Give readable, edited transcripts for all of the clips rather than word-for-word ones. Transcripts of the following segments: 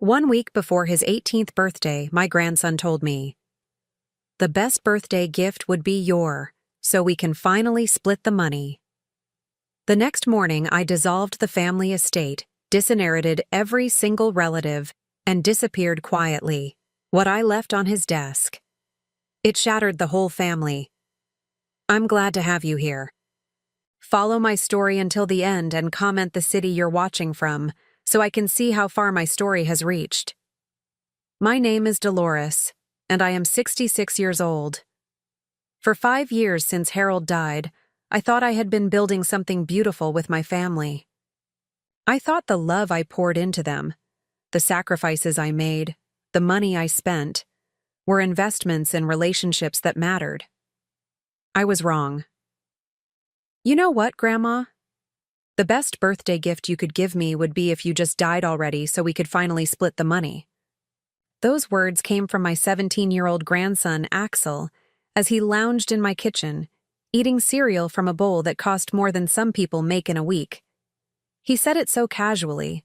1 week before his 18th birthday, my grandson told me, "The best birthday gift would be so we can finally split the money." The next morning, I dissolved the family estate, disinherited every single relative, and disappeared quietly, what I left on his desk. It shattered the whole family. I'm glad to have you here. Follow my story until the end and comment the city you're watching from, so I can see how far my story has reached. My name is Dolores, and I am 66 years old. For 5 years since Harold died, I thought I had been building something beautiful with my family. I thought the love I poured into them, the sacrifices I made, the money I spent, were investments in relationships that mattered. I was wrong. You know what, Grandma? The best birthday gift you could give me would be if you just died already so we could finally split the money. Those words came from my 17-year-old grandson, Axel, as he lounged in my kitchen, eating cereal from a bowl that cost more than some people make in a week. He said it so casually,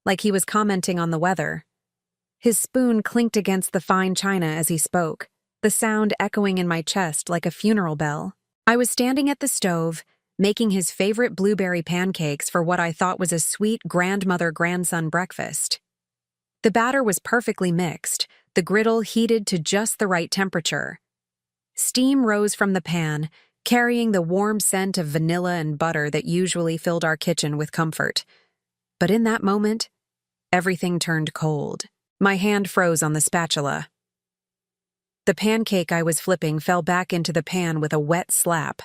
like he was commenting on the weather. His spoon clinked against the fine china as he spoke, the sound echoing in my chest like a funeral bell. I was standing at the stove, making his favorite blueberry pancakes for what I thought was a sweet grandmother-grandson breakfast. The batter was perfectly mixed, the griddle heated to just the right temperature. Steam rose from the pan, carrying the warm scent of vanilla and butter that usually filled our kitchen with comfort. But in that moment, everything turned cold. My hand froze on the spatula. The pancake I was flipping fell back into the pan with a wet slap.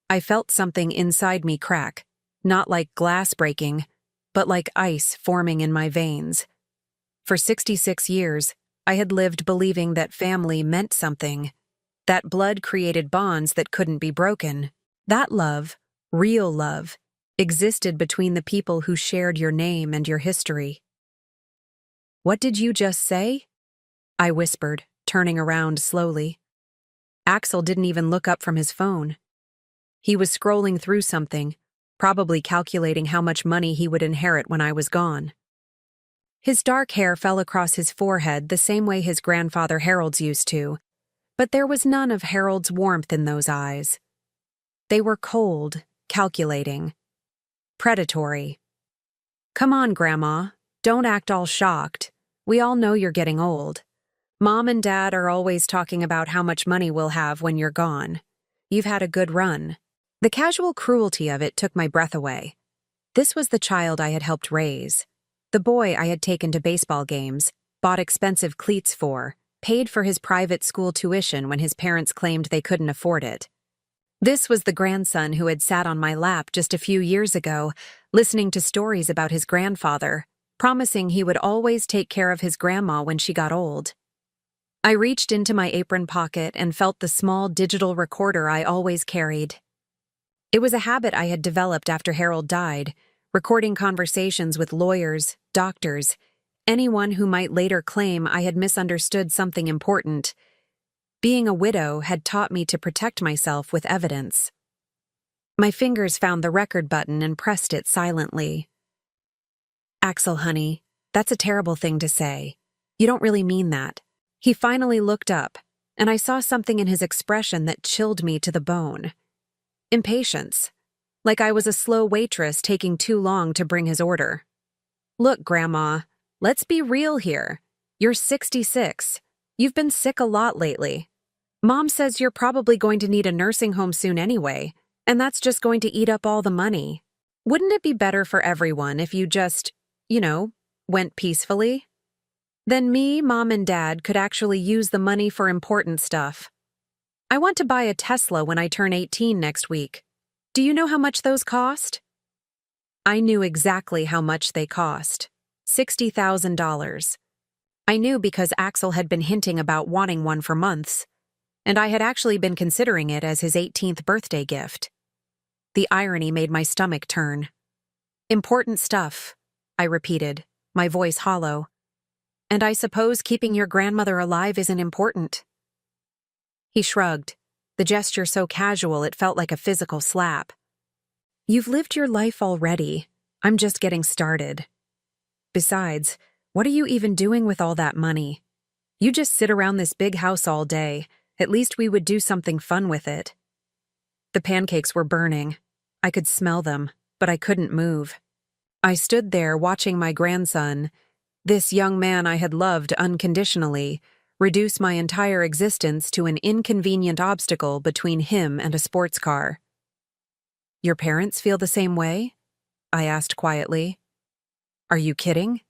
I felt something inside me crack, not like glass breaking, but like ice forming in my veins. For 66 years, I had lived believing that family meant something, that blood created bonds that couldn't be broken. That love, real love, existed between the people who shared your name and your history. "What did you just say?" I whispered, turning around slowly. Axel didn't even look up from his phone. He was scrolling through something, probably calculating how much money he would inherit when I was gone. His dark hair fell across his forehead the same way his grandfather Harold's used to, but there was none of Harold's warmth in those eyes. They were cold, calculating, predatory. "Come on, Grandma, don't act all shocked. We all know you're getting old. Mom and Dad are always talking about how much money we'll have when you're gone. You've had a good run." The casual cruelty of it took my breath away. This was the child I had helped raise, the boy I had taken to baseball games, bought expensive cleats for, paid for his private school tuition when his parents claimed they couldn't afford it. This was the grandson who had sat on my lap just a few years ago, listening to stories about his grandfather, promising he would always take care of his grandma when she got old. I reached into my apron pocket and felt the small digital recorder I always carried. It was a habit I had developed after Harold died, recording conversations with lawyers, doctors, anyone who might later claim I had misunderstood something important. Being a widow had taught me to protect myself with evidence. My fingers found the record button and pressed it silently. "Axel, honey, that's a terrible thing to say. You don't really mean that." He finally looked up, and I saw something in his expression that chilled me to the bone. Impatience, like I was a slow waitress taking too long to bring his order. "Look, Grandma, let's be real here. You're 66. You've been sick a lot lately. Mom says you're probably going to need a nursing home soon anyway, and that's just going to eat up all the money. Wouldn't it be better for everyone if you just, went peacefully? Then me, Mom, and Dad could actually use the money for important stuff. I want to buy a Tesla when I turn 18 next week. Do you know how much those cost?" I knew exactly how much they cost. $60,000. I knew because Axel had been hinting about wanting one for months, and I had actually been considering it as his 18th birthday gift. The irony made my stomach turn. "Important stuff," I repeated, my voice hollow. "And I suppose keeping your grandmother alive isn't important." He shrugged, the gesture so casual it felt like a physical slap. "You've lived your life already. I'm just getting started. Besides, What are you even doing with all that money? You just sit around this big house all day. At least we would do something fun with it. The pancakes were burning. I could smell them, but I couldn't move. I stood there watching my grandson, this young man I had loved unconditionally, reduce my entire existence to an inconvenient obstacle between him and a sports car. Your parents feel the same way? I asked quietly. Are you kidding?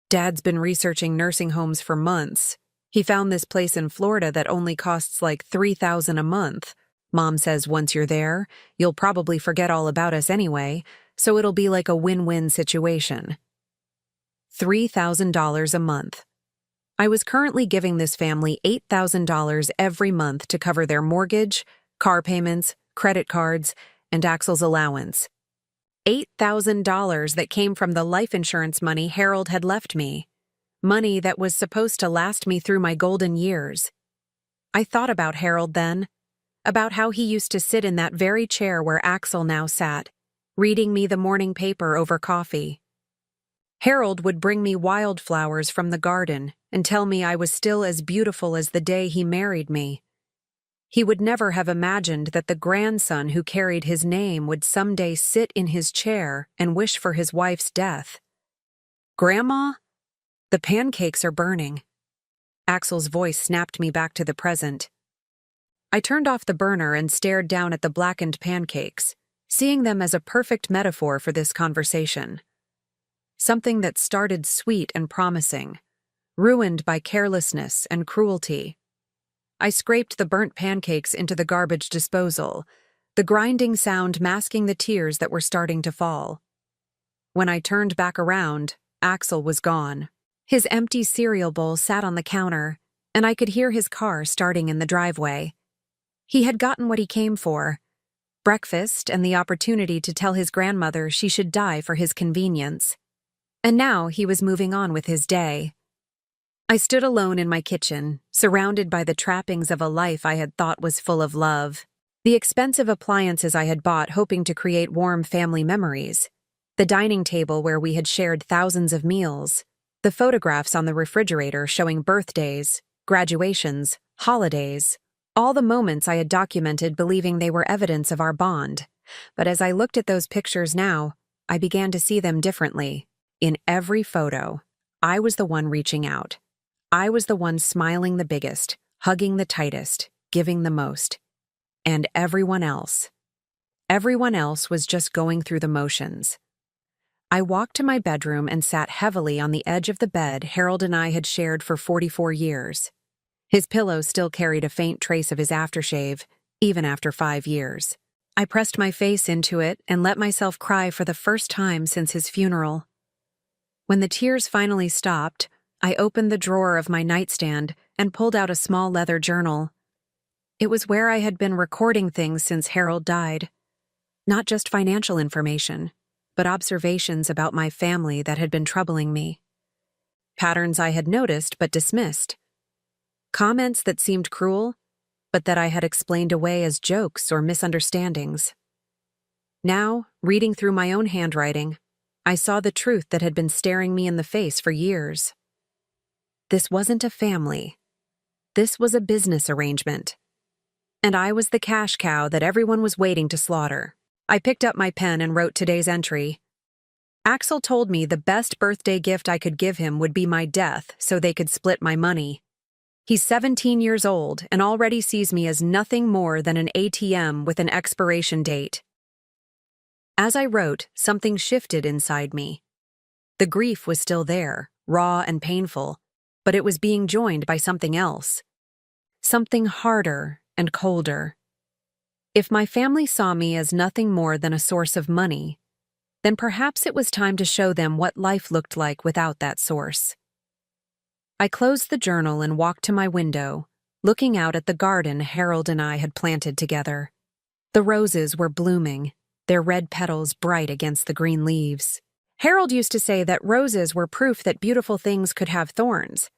Dad's been researching nursing homes for months. He found this place in Florida that only costs like $3,000 a month. Mom says once you're there, you'll probably forget all about us anyway, so it'll be like a win-win situation. $3,000 a month. I was currently giving this family $8,000 every month to cover their mortgage, car payments, credit cards, and Axel's allowance. $8,000 that came from the life insurance money Harold had left me. Money that was supposed to last me through my golden years. I thought about Harold then, about how he used to sit in that very chair where Axel now sat, reading me the morning paper over coffee. Harold would bring me wildflowers from the garden and tell me I was still as beautiful as the day he married me. He would never have imagined that the grandson who carried his name would someday sit in his chair and wish for his wife's death. Grandma? The pancakes are burning. Axel's voice snapped me back to the present. I turned off the burner and stared down at the blackened pancakes, seeing them as a perfect metaphor for this conversation. Something that started sweet and promising, ruined by carelessness and cruelty. I scraped the burnt pancakes into the garbage disposal, the grinding sound masking the tears that were starting to fall. When I turned back around, Axel was gone. His empty cereal bowl sat on the counter, and I could hear his car starting in the driveway. He had gotten what he came for, breakfast and the opportunity to tell his grandmother she should die for his convenience. And now he was moving on with his day. I stood alone in my kitchen, surrounded by the trappings of a life I had thought was full of love. The expensive appliances I had bought hoping to create warm family memories. The dining table where we had shared thousands of meals. The photographs on the refrigerator showing birthdays, graduations, holidays. All the moments I had documented believing they were evidence of our bond. But as I looked at those pictures now, I began to see them differently. In every photo, I was the one reaching out. I was the one smiling the biggest, hugging the tightest, giving the most. And everyone else was just going through the motions. I walked to my bedroom and sat heavily on the edge of the bed Harold and I had shared for 44 years. His pillow still carried a faint trace of his aftershave, even after 5 years. I pressed my face into it and let myself cry for the first time since his funeral. When the tears finally stopped, I opened the drawer of my nightstand and pulled out a small leather journal. It was where I had been recording things since Harold died. Not just financial information, but observations about my family that had been troubling me. Patterns I had noticed but dismissed. Comments that seemed cruel, but that I had explained away as jokes or misunderstandings. Now, reading through my own handwriting, I saw the truth that had been staring me in the face for years. This wasn't a family. This was a business arrangement. And I was the cash cow that everyone was waiting to slaughter. I picked up my pen and wrote today's entry. Axel told me the best birthday gift I could give him would be my death so they could split my money. He's 17 years old and already sees me as nothing more than an ATM with an expiration date. As I wrote, something shifted inside me. The grief was still there, raw and painful, but it was being joined by something else. Something harder and colder. If my family saw me as nothing more than a source of money, then perhaps it was time to show them what life looked like without that source. I closed the journal and walked to my window, looking out at the garden Harold and I had planted together. The roses were blooming, their red petals bright against the green leaves. Harold used to say that roses were proof that beautiful things could have thorns,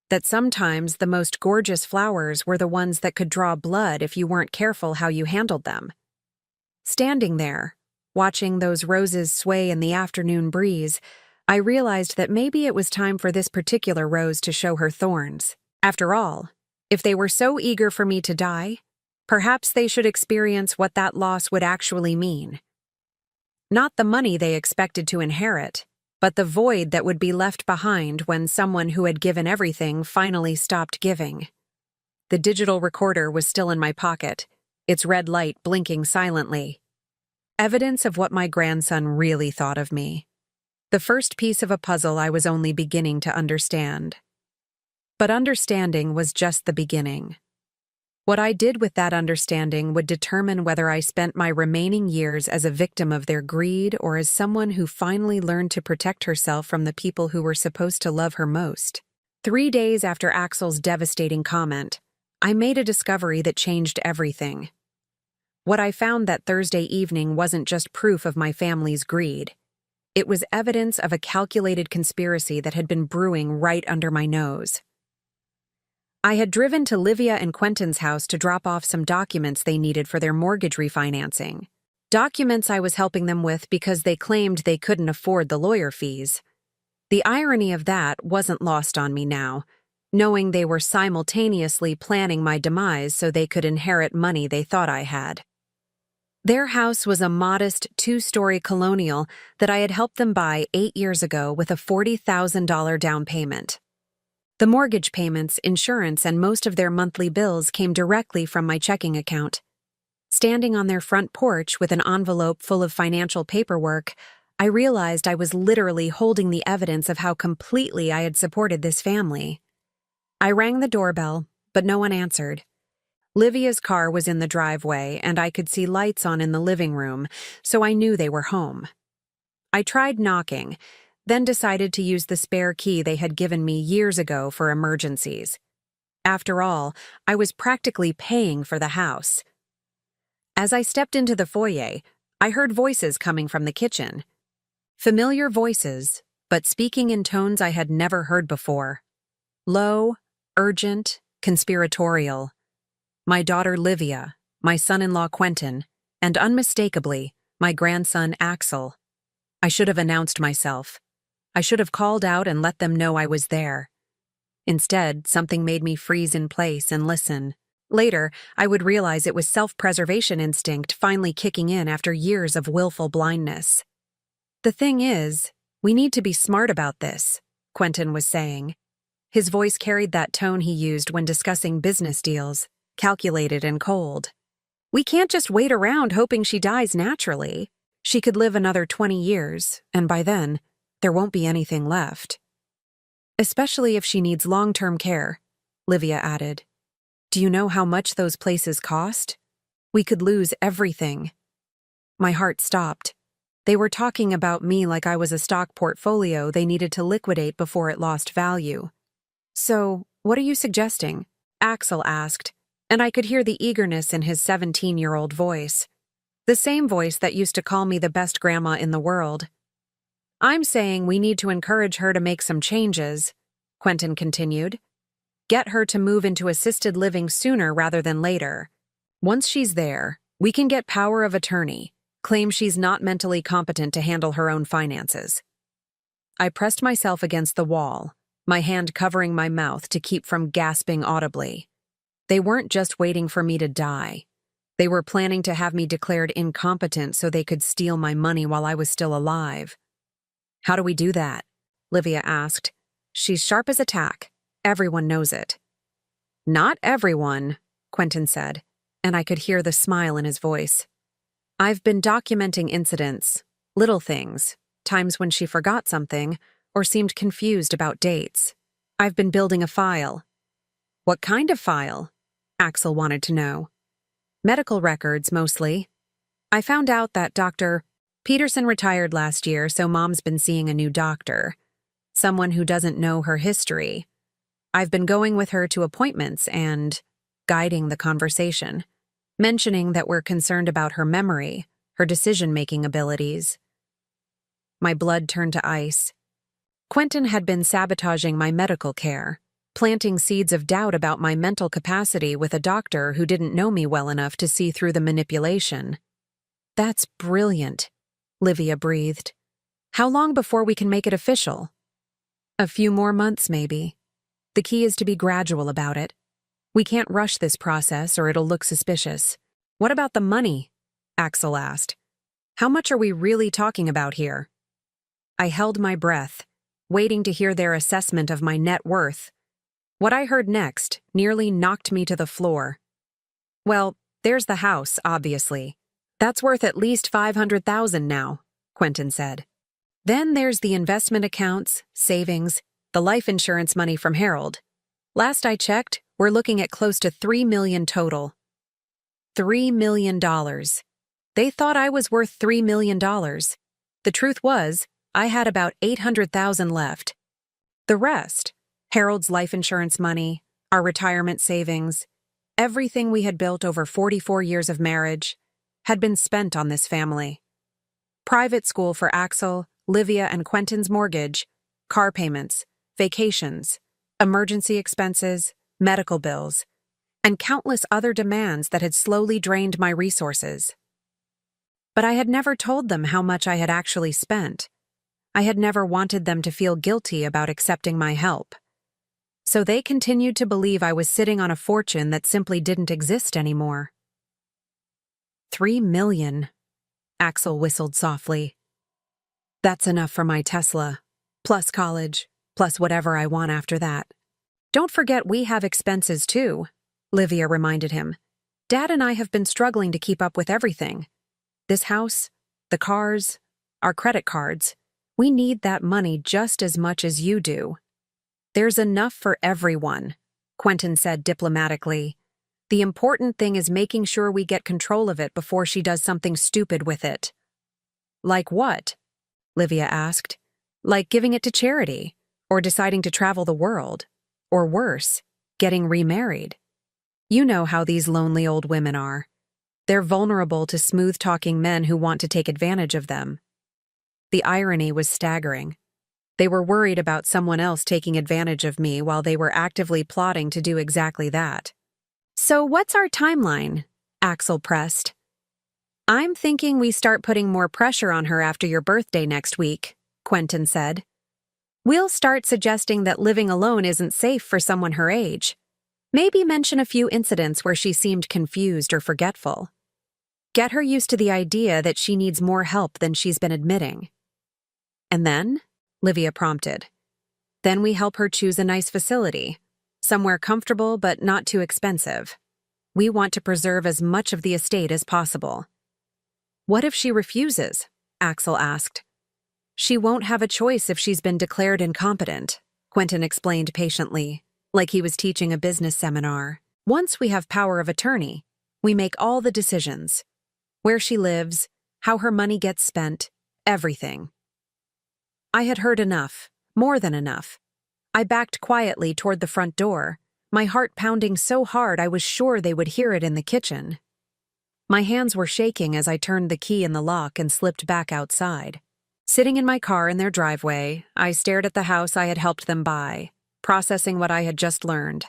that sometimes the most gorgeous flowers were the ones that could draw blood if you weren't careful how you handled them. Standing there, watching those roses sway in the afternoon breeze, I realized that maybe it was time for this particular rose to show her thorns. After all, if they were so eager for me to die, perhaps they should experience what that loss would actually mean. Not the money they expected to inherit, but the void that would be left behind when someone who had given everything finally stopped giving. The digital recorder was still in my pocket, its red light blinking silently. Evidence of what my grandson really thought of me. The first piece of a puzzle I was only beginning to understand. But understanding was just the beginning. What I did with that understanding would determine whether I spent my remaining years as a victim of their greed or as someone who finally learned to protect herself from the people who were supposed to love her most. 3 days after Axel's devastating comment, I made a discovery that changed everything. What I found that Thursday evening wasn't just proof of my family's greed. It was evidence of a calculated conspiracy that had been brewing right under my nose. I had driven to Livia and Quentin's house to drop off some documents they needed for their mortgage refinancing. Documents I was helping them with because they claimed they couldn't afford the lawyer fees. The irony of that wasn't lost on me now, knowing they were simultaneously planning my demise so they could inherit money they thought I had. Their house was a modest 2-story colonial that I had helped them buy 8 years ago with a $40,000 down payment. The mortgage payments, insurance, and most of their monthly bills came directly from my checking account. Standing on their front porch with an envelope full of financial paperwork, I realized I was literally holding the evidence of how completely I had supported this family. I rang the doorbell, but no one answered. Livia's car was in the driveway, and I could see lights on in the living room, so I knew they were home. I tried knocking, then decided to use the spare key they had given me years ago for emergencies. After all, I was practically paying for the house. As I stepped into the foyer, I heard voices coming from the kitchen. Familiar voices, but speaking in tones I had never heard before. Low, urgent, conspiratorial. My daughter Livia, my son-in-law Quentin, and unmistakably, my grandson Axel. I should have announced myself. I should have called out and let them know I was there. Instead, something made me freeze in place and listen. Later, I would realize it was self-preservation instinct finally kicking in after years of willful blindness. The thing is, we need to be smart about this, Quentin was saying. His voice carried that tone he used when discussing business deals, calculated and cold. We can't just wait around hoping she dies naturally. She could live another 20 years, and by then, there won't be anything left. Especially if she needs long-term care, Livia added. Do you know how much those places cost? We could lose everything. My heart stopped. They were talking about me like I was a stock portfolio they needed to liquidate before it lost value. So, what are you suggesting? Axel asked, and I could hear the eagerness in his 17-year-old voice. The same voice that used to call me the best grandma in the world. I'm saying we need to encourage her to make some changes, Quentin continued. Get her to move into assisted living sooner rather than later. Once she's there, we can get power of attorney, claim she's not mentally competent to handle her own finances. I pressed myself against the wall, my hand covering my mouth to keep from gasping audibly. They weren't just waiting for me to die. They were planning to have me declared incompetent so they could steal my money while I was still alive. How do we do that? Livia asked. She's sharp as a tack. Everyone knows it. Not everyone, Quentin said, and I could hear the smile in his voice. I've been documenting incidents, little things, times when she forgot something or seemed confused about dates. I've been building a file. What kind of file? Axel wanted to know. Medical records, mostly. I found out that Dr. Peterson retired last year, so Mom's been seeing a new doctor. Someone who doesn't know her history. I've been going with her to appointments and guiding the conversation, mentioning that we're concerned about her memory, her decision-making abilities. My blood turned to ice. Quentin had been sabotaging my medical care, planting seeds of doubt about my mental capacity with a doctor who didn't know me well enough to see through the manipulation. That's brilliant, Livia breathed. How long before we can make it official? A few more months, maybe. The key is to be gradual about it. We can't rush this process or it'll look suspicious. What about the money? Axel asked. How much are we really talking about here? I held my breath, waiting to hear their assessment of my net worth. What I heard next nearly knocked me to the floor. Well, there's the house, obviously. That's worth at least $500,000 now, Quentin said. Then there's the investment accounts, savings, the life insurance money from Harold. Last I checked, we're looking at close to $3 million total. $3 million. They thought I was worth $3 million. The truth was, I had about $800,000 left. The rest, Harold's life insurance money, our retirement savings, everything we had built over 44 years of marriage, had been spent on this family. Private school for Axel, Livia, and Quentin's mortgage, car payments, vacations, emergency expenses, medical bills, and countless other demands that had slowly drained my resources. But I had never told them how much I had actually spent. I had never wanted them to feel guilty about accepting my help. So they continued to believe I was sitting on a fortune that simply didn't exist anymore. $3 million, Axel whistled softly. That's enough for my Tesla, plus college, plus whatever I want after that. Don't forget we have expenses too, Livia reminded him. Dad and I have been struggling to keep up with everything. This house, the cars, our credit cards. We need that money just as much as you do. There's enough for everyone, Quentin said diplomatically. The important thing is making sure we get control of it before she does something stupid with it. Like what? Livia asked. Like giving it to charity, or deciding to travel the world, or worse, getting remarried. You know how these lonely old women are. They're vulnerable to smooth-talking men who want to take advantage of them. The irony was staggering. They were worried about someone else taking advantage of me while they were actively plotting to do exactly that. So what's our timeline? Axel pressed. I'm thinking we start putting more pressure on her after your birthday next week, Quentin said. We'll start suggesting that living alone isn't safe for someone her age. Maybe mention a few incidents where she seemed confused or forgetful. Get her used to the idea that she needs more help than she's been admitting. And then, Livia prompted, then we help her choose a nice facility, somewhere comfortable but not too expensive. We want to preserve as much of the estate as possible. What if she refuses? Axel asked. She won't have a choice if she's been declared incompetent, Quentin explained patiently, like he was teaching a business seminar. Once we have power of attorney, we make all the decisions. Where she lives, how her money gets spent, everything. I had heard enough, more than enough. I backed quietly toward the front door, my heart pounding so hard I was sure they would hear it in the kitchen. My hands were shaking as I turned the key in the lock and slipped back outside. Sitting in my car in their driveway, I stared at the house I had helped them buy, processing what I had just learned.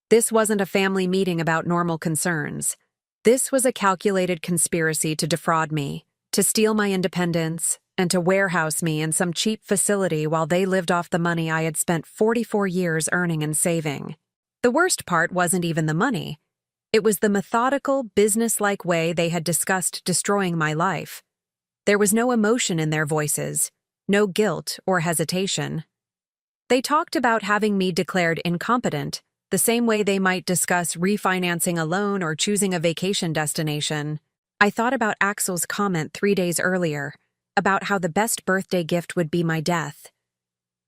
This wasn't a family meeting about normal concerns. This was a calculated conspiracy to defraud me, to steal my independence, and to warehouse me in some cheap facility while they lived off the money I had spent 44 years earning and saving. The worst part wasn't even the money. It was the methodical, business-like way they had discussed destroying my life. There was no emotion in their voices, no guilt or hesitation. They talked about having me declared incompetent, the same way they might discuss refinancing a loan or choosing a vacation destination. I thought about Axel's comment 3 days earlier, about how the best birthday gift would be my death.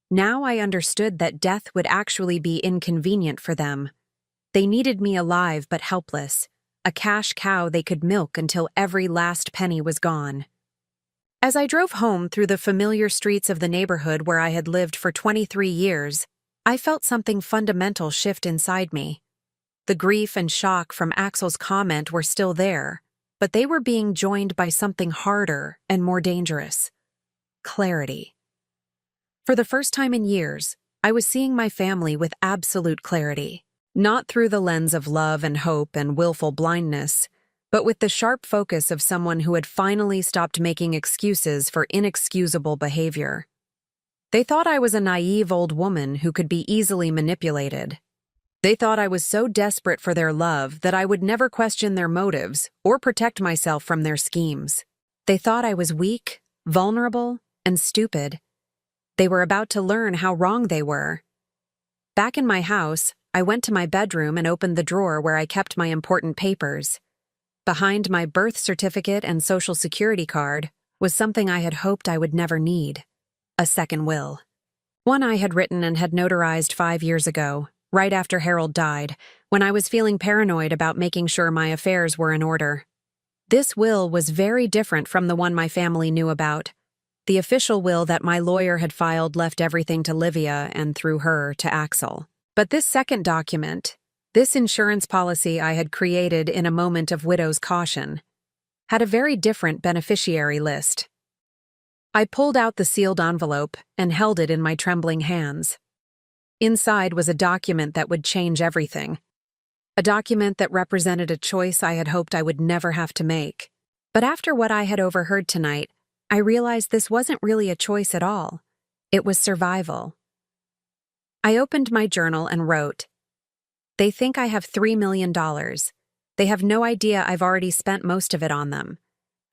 Now I understood that death would actually be inconvenient for them. They needed me alive but helpless, a cash cow they could milk until every last penny was gone. As I drove home through the familiar streets of the neighborhood where I had lived for 23 years, I felt something fundamental shift inside me. The grief and shock from Axel's comment were still there, but they were being joined by something harder and more dangerous. Clarity. For the first time in years, I was seeing my family with absolute clarity, not through the lens of love and hope and willful blindness, but with the sharp focus of someone who had finally stopped making excuses for inexcusable behavior. They thought I was a naive old woman who could be easily manipulated. They thought I was so desperate for their love that I would never question their motives or protect myself from their schemes. They thought I was weak, vulnerable, and stupid. They were about to learn how wrong they were. Back in my house, I went to my bedroom and opened the drawer where I kept my important papers. Behind my birth certificate and social security card was something I had hoped I would never need: a second will. One I had written and had notarized 5 years ago, right after Harold died, when I was feeling paranoid about making sure my affairs were in order. This will was very different from the one my family knew about. The official will that my lawyer had filed left everything to Livia and, through her, to Axel. But this second document, this insurance policy I had created in a moment of widow's caution, had a very different beneficiary list. I pulled out the sealed envelope and held it in my trembling hands. Inside was a document that would change everything. A document that represented a choice I had hoped I would never have to make. But after what I had overheard tonight, I realized this wasn't really a choice at all. It was survival. I opened my journal and wrote, "They think I have $3 million. They have no idea I've already spent most of it on them.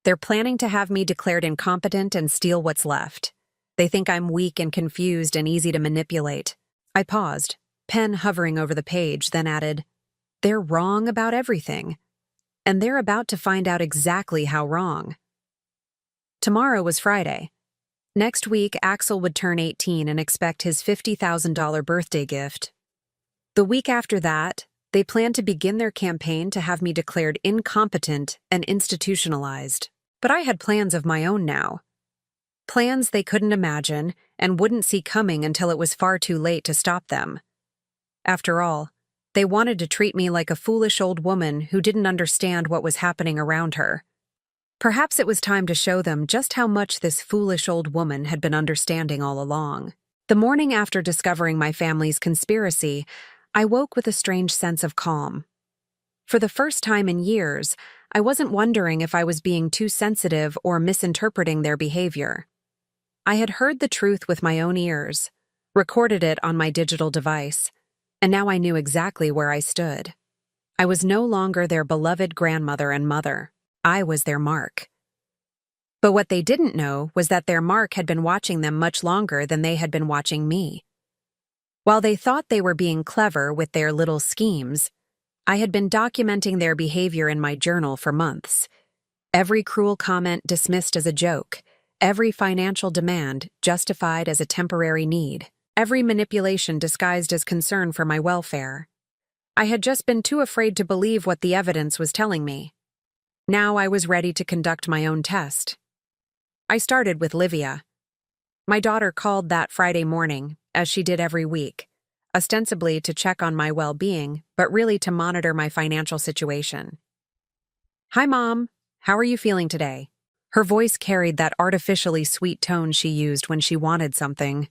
They're planning to have me declared incompetent and steal what's left. They think I'm weak and confused and easy to manipulate." I paused, pen hovering over the page, then added, "They're wrong about everything. And they're about to find out exactly how wrong." Tomorrow was Friday. Next week, Axel would turn 18 and expect his $50,000 birthday gift. The week after that, they planned to begin their campaign to have me declared incompetent and institutionalized. But I had plans of my own now. Plans they couldn't imagine and wouldn't see coming until it was far too late to stop them. After all, they wanted to treat me like a foolish old woman who didn't understand what was happening around her. Perhaps it was time to show them just how much this foolish old woman had been understanding all along. The morning after discovering my family's conspiracy, I woke with a strange sense of calm. For the first time in years, I wasn't wondering if I was being too sensitive or misinterpreting their behavior. I had heard the truth with my own ears, recorded it on my digital device, and now I knew exactly where I stood. I was no longer their beloved grandmother and mother. I was their mark. But what they didn't know was that their mark had been watching them much longer than they had been watching me. While they thought they were being clever with their little schemes, I had been documenting their behavior in my journal for months. Every cruel comment dismissed as a joke, every financial demand justified as a temporary need, every manipulation disguised as concern for my welfare. I had just been too afraid to believe what the evidence was telling me. Now I was ready to conduct my own test. I started with Livia. My daughter called that Friday morning, as she did every week, ostensibly to check on my well-being, but really to monitor my financial situation. "Hi, Mom. How are you feeling today?" Her voice carried that artificially sweet tone she used when she wanted something.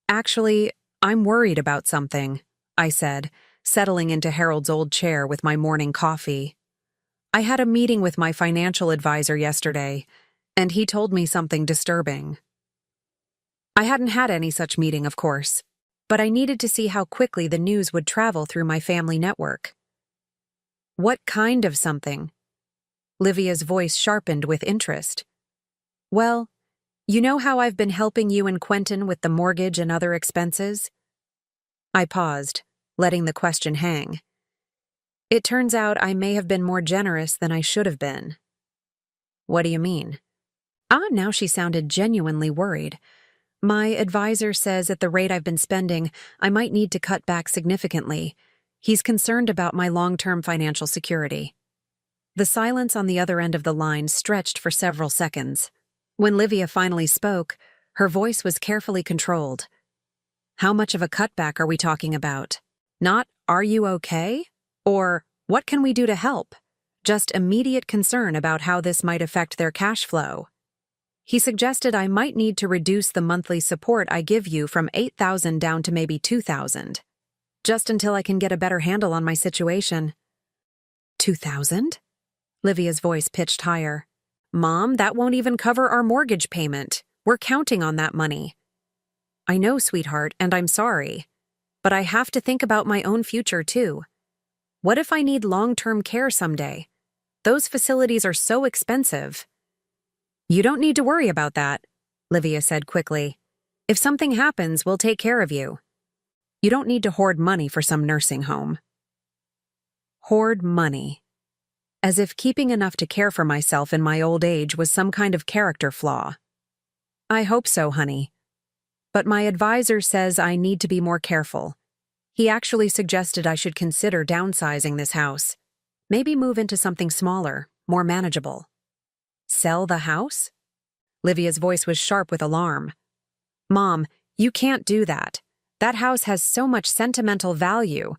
"Actually, I'm worried about something," I said, settling into Harold's old chair with my morning coffee. "I had a meeting with my financial advisor yesterday, and he told me something disturbing." I hadn't had any such meeting, of course, but I needed to see how quickly the news would travel through my family network. "What kind of something?" Livia's voice sharpened with interest. "Well, you know how I've been helping you and Quentin with the mortgage and other expenses?" I paused, letting the question hang. It turns out I may have been more generous than I should have been. "What do you mean?" Now she sounded genuinely worried. "My advisor says at the rate I've been spending, I might need to cut back significantly. He's concerned about my long-term financial security." The silence on the other end of the line stretched for several seconds. When Livia finally spoke, her voice was carefully controlled. "How much of a cutback are we talking about? Not, 'Are you okay?' Or, 'What can we do to help?' Just immediate concern about how this might affect their cash flow." He suggested I might need to reduce the monthly support I give you from $8,000 down to maybe $2,000, just until I can get a better handle on my situation. $2,000? Livia's voice pitched higher. Mom, that won't even cover our mortgage payment. We're counting on that money. I know, sweetheart, and I'm sorry. But I have to think about my own future, too. What if I need long-term care someday? Those facilities are so expensive. You don't need to worry about that, Livia said quickly. If something happens, we'll take care of you. You don't need to hoard money for some nursing home. Hoard money. As if keeping enough to care for myself in my old age was some kind of character flaw. I hope so, honey. But my advisor says I need to be more careful. He actually suggested I should consider downsizing this house. Maybe move into something smaller, more manageable. Sell the house? Livia's voice was sharp with alarm. Mom, you can't do that. That house has so much sentimental value.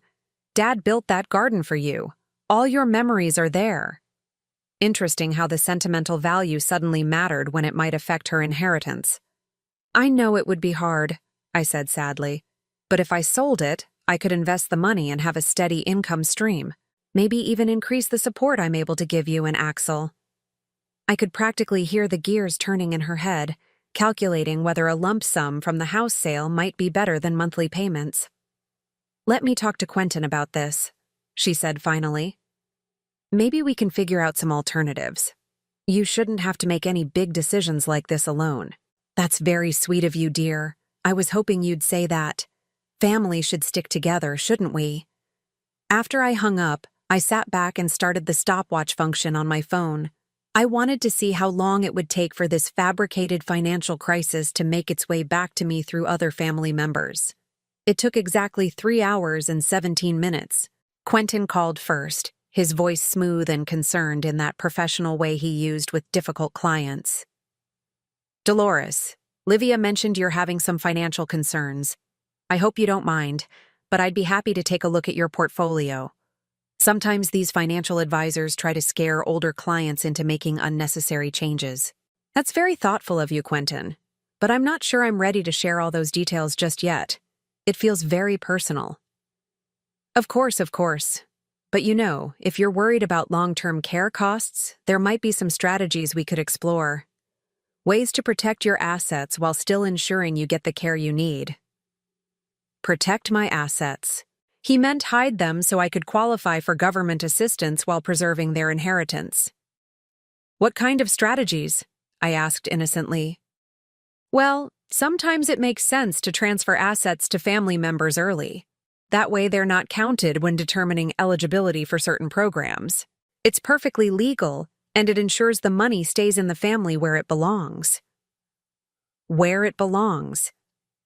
Dad built that garden for you. All your memories are there. Interesting how the sentimental value suddenly mattered when it might affect her inheritance. I know it would be hard, I said sadly. But if I sold it, I could invest the money and have a steady income stream. Maybe even increase the support I'm able to give you and Axel. I could practically hear the gears turning in her head, calculating whether a lump sum from the house sale might be better than monthly payments. Let me talk to Quentin about this, she said finally. Maybe we can figure out some alternatives. You shouldn't have to make any big decisions like this alone. That's very sweet of you, dear. I was hoping you'd say that. Family should stick together, shouldn't we? After I hung up, I sat back and started the stopwatch function on my phone. I wanted to see how long it would take for this fabricated financial crisis to make its way back to me through other family members. It took exactly 3 hours and 17 minutes. Quentin called first, his voice smooth and concerned in that professional way he used with difficult clients. Dolores, Livia mentioned you're having some financial concerns. I hope you don't mind, but I'd be happy to take a look at your portfolio. Sometimes these financial advisors try to scare older clients into making unnecessary changes. That's very thoughtful of you, Quentin, but I'm not sure I'm ready to share all those details just yet. It feels very personal. Of course. But if you're worried about long-term care costs, there might be some strategies we could explore. Ways to protect your assets while still ensuring you get the care you need. Protect my assets. He meant hide them so I could qualify for government assistance while preserving their inheritance. What kind of strategies? I asked innocently. Well, sometimes it makes sense to transfer assets to family members early. That way they're not counted when determining eligibility for certain programs. It's perfectly legal, and it ensures the money stays in the family where it belongs. Where it belongs.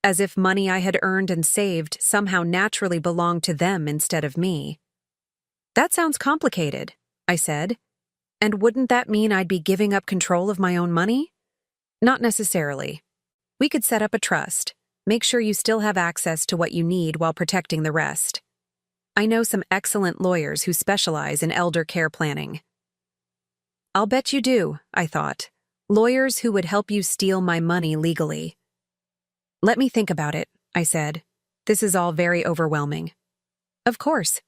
As if money I had earned and saved somehow naturally belonged to them instead of me. That sounds complicated, I said. And wouldn't that mean I'd be giving up control of my own money? Not necessarily. We could set up a trust. Make sure you still have access to what you need while protecting the rest. I know some excellent lawyers who specialize in elder care planning. I'll bet you do, I thought. Lawyers who would help you steal my money legally. Let me think about it, I said. This is all very overwhelming. Of course.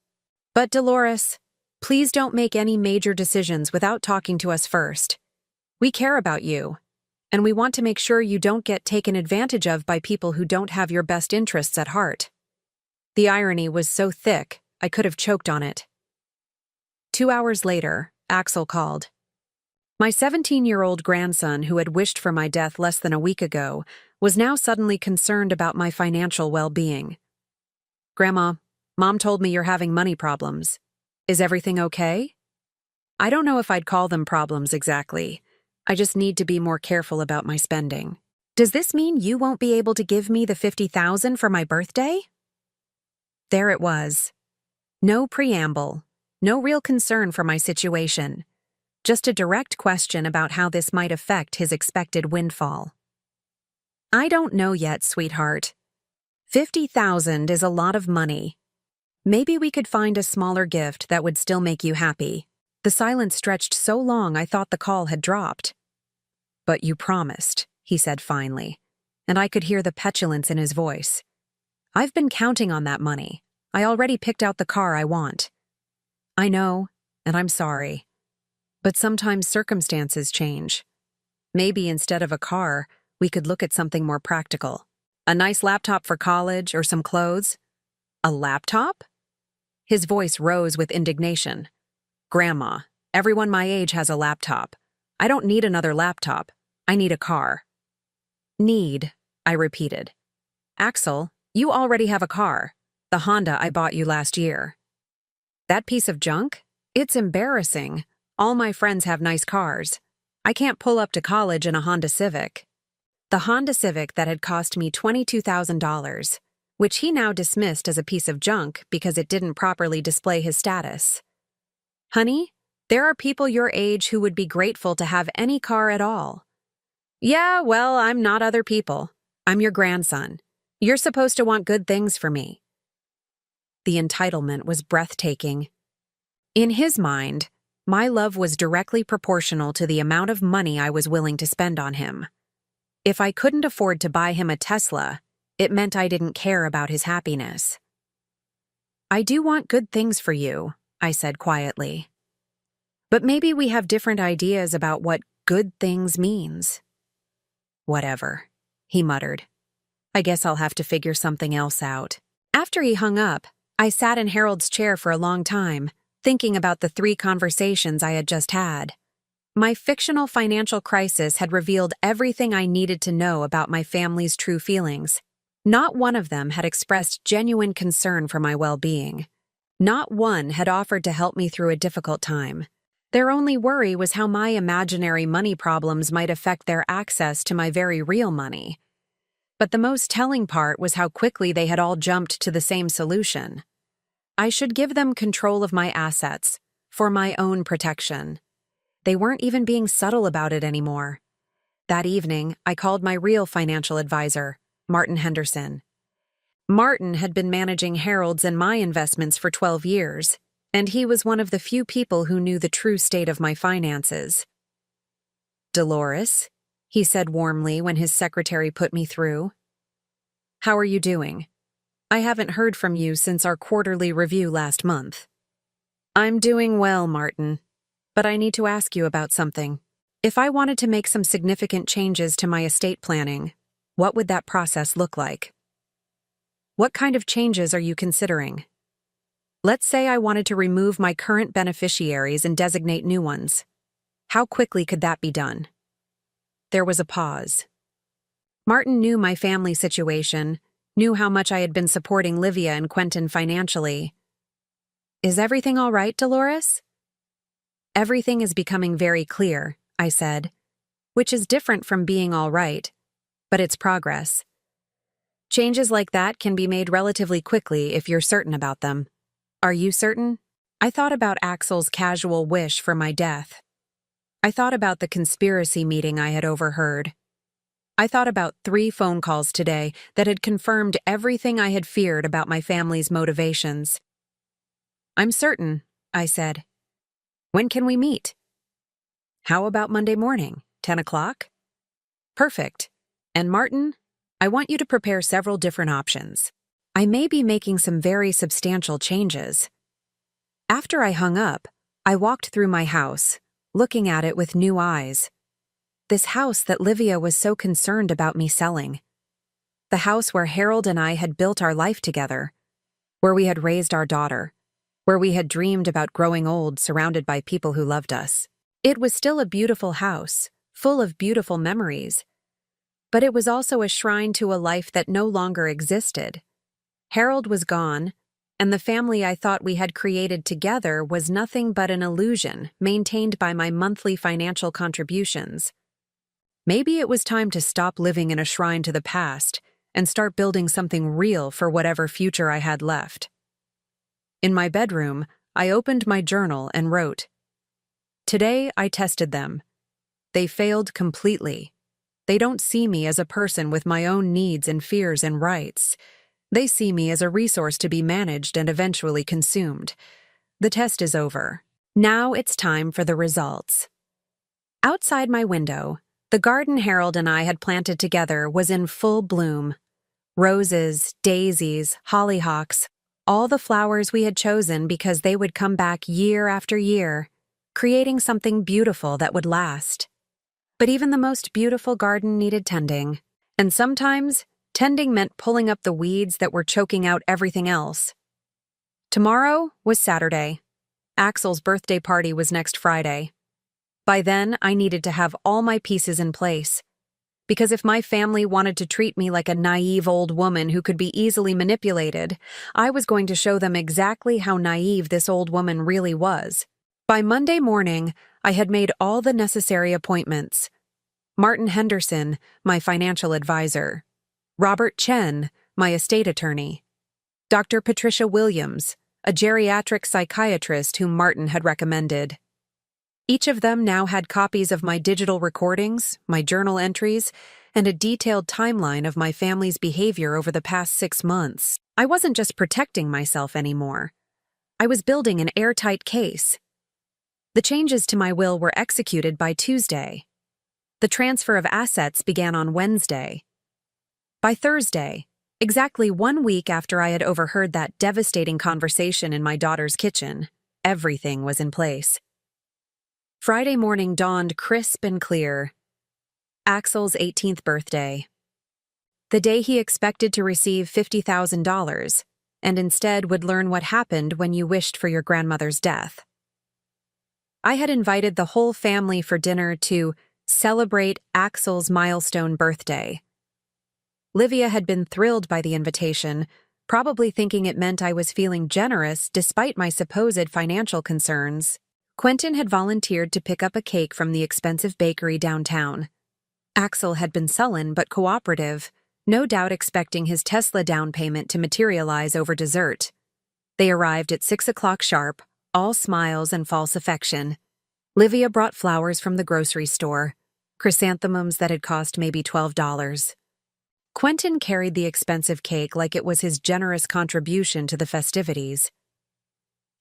But Dolores, please don't make any major decisions without talking to us first. We care about you, and we want to make sure you don't get taken advantage of by people who don't have your best interests at heart. The irony was so thick, I could have choked on it. 2 hours later, Axel called. My 17-year-old grandson, who had wished for my death less than a week ago, was now suddenly concerned about my financial well-being. Grandma, Mom told me you're having money problems. Is everything okay? I don't know if I'd call them problems exactly. I just need to be more careful about my spending. Does this mean you won't be able to give me the $50,000 for my birthday? There it was. No preamble, no real concern for my situation. Just a direct question about how this might affect his expected windfall. I don't know yet, sweetheart. $50,000 is a lot of money. Maybe we could find a smaller gift that would still make you happy. The silence stretched so long I thought the call had dropped. But you promised, he said finally, and I could hear the petulance in his voice. I've been counting on that money. I already picked out the car I want. I know, and I'm sorry. But sometimes circumstances change. Maybe instead of a car, we could look at something more practical. A nice laptop for college or some clothes? A laptop? His voice rose with indignation. Grandma, everyone my age has a laptop. I don't need another laptop. I need a car. Need, I repeated. Axel, you already have a car. The Honda I bought you last year. That piece of junk? It's embarrassing. All my friends have nice cars. I can't pull up to college in a Honda Civic. The Honda Civic that had cost me $22,000, which he now dismissed as a piece of junk because it didn't properly display his status. Honey, there are people your age who would be grateful to have any car at all. Yeah, well, I'm not other people. I'm your grandson. You're supposed to want good things for me. The entitlement was breathtaking. In his mind, my love was directly proportional to the amount of money I was willing to spend on him. If I couldn't afford to buy him a Tesla, it meant I didn't care about his happiness. I do want good things for you, I said quietly. But maybe we have different ideas about what good things means. Whatever, he muttered. I guess I'll have to figure something else out. After he hung up, I sat in Harold's chair for a long time, thinking about the 3 conversations I had just had. My fictional financial crisis had revealed everything I needed to know about my family's true feelings. Not one of them had expressed genuine concern for my well-being. Not one had offered to help me through a difficult time. Their only worry was how my imaginary money problems might affect their access to my very real money. But the most telling part was how quickly they had all jumped to the same solution. I should give them control of my assets, for my own protection. They weren't even being subtle about it anymore. That evening, I called my real financial advisor, Martin Henderson. Martin had been managing Harold's and my investments for 12 years, and he was one of the few people who knew the true state of my finances. Dolores, he said warmly when his secretary put me through. How are you doing? I haven't heard from you since our quarterly review last month. I'm doing well, Martin, but I need to ask you about something. If I wanted to make some significant changes to my estate planning, what would that process look like? What kind of changes are you considering? Let's say I wanted to remove my current beneficiaries and designate new ones. How quickly could that be done? There was a pause. Martin knew my family situation, knew how much I had been supporting Livia and Quentin financially. Is everything all right, Dolores? Everything is becoming very clear, I said, which is different from being all right, but it's progress. Changes like that can be made relatively quickly if you're certain about them. Are you certain? I thought about Axel's casual wish for my death. I thought about the conspiracy meeting I had overheard. I thought about 3 phone calls today that had confirmed everything I had feared about my family's motivations. I'm certain, I said. When can we meet? How about Monday morning, 10 o'clock? Perfect. And Martin, I want you to prepare several different options. I may be making some very substantial changes. After I hung up, I walked through my house, looking at it with new eyes. This house that Livia was so concerned about me selling. The house where Harold and I had built our life together, where we had raised our daughter, where we had dreamed about growing old surrounded by people who loved us. It was still a beautiful house, full of beautiful memories. But it was also a shrine to a life that no longer existed. Harold was gone, and the family I thought we had created together was nothing but an illusion maintained by my monthly financial contributions. Maybe it was time to stop living in a shrine to the past and start building something real for whatever future I had left. In my bedroom, I opened my journal and wrote, Today I tested them. They failed completely. They don't see me as a person with my own needs and fears and rights. They see me as a resource to be managed and eventually consumed. The test is over. Now it's time for the results. Outside my window, the garden Harold and I had planted together was in full bloom. Roses, daisies, hollyhocks, all the flowers we had chosen because they would come back year after year. creating something beautiful that would last. But even the most beautiful garden needed tending, and sometimes tending meant pulling up the weeds that were choking out everything else. Tomorrow was Saturday. Axel's birthday party was next Friday. By then, I needed to have all my pieces in place. Because if my family wanted to treat me like a naive old woman who could be easily manipulated, I was going to show them exactly how naive this old woman really was. By Monday morning, I had made all the necessary appointments. Martin Henderson, my financial advisor. Robert Chen, my estate attorney. Dr. Patricia Williams, a geriatric psychiatrist whom Martin had recommended. Each of them now had copies of my digital recordings, my journal entries, and a detailed timeline of my family's behavior over the past 6 months. I wasn't just protecting myself anymore. I was building an airtight case. The changes to my will were executed by Tuesday. The transfer of assets began on Wednesday. By Thursday, exactly 1 week after I had overheard that devastating conversation in my daughter's kitchen, everything was in place. Friday morning dawned crisp and clear. Axel's 18th birthday. The day he expected to receive $50,000, and instead would learn what happened when you wished for your grandmother's death. I had invited the whole family for dinner to celebrate Axel's milestone birthday. Livia had been thrilled by the invitation, probably thinking it meant I was feeling generous despite my supposed financial concerns. Quentin had volunteered to pick up a cake from the expensive bakery downtown. Axel had been sullen but cooperative, no doubt expecting his Tesla down payment to materialize over dessert. They arrived at 6 o'clock sharp, all smiles and false affection. Livia brought flowers from the grocery store, chrysanthemums that had cost maybe $12. Quentin carried the expensive cake like it was his generous contribution to the festivities.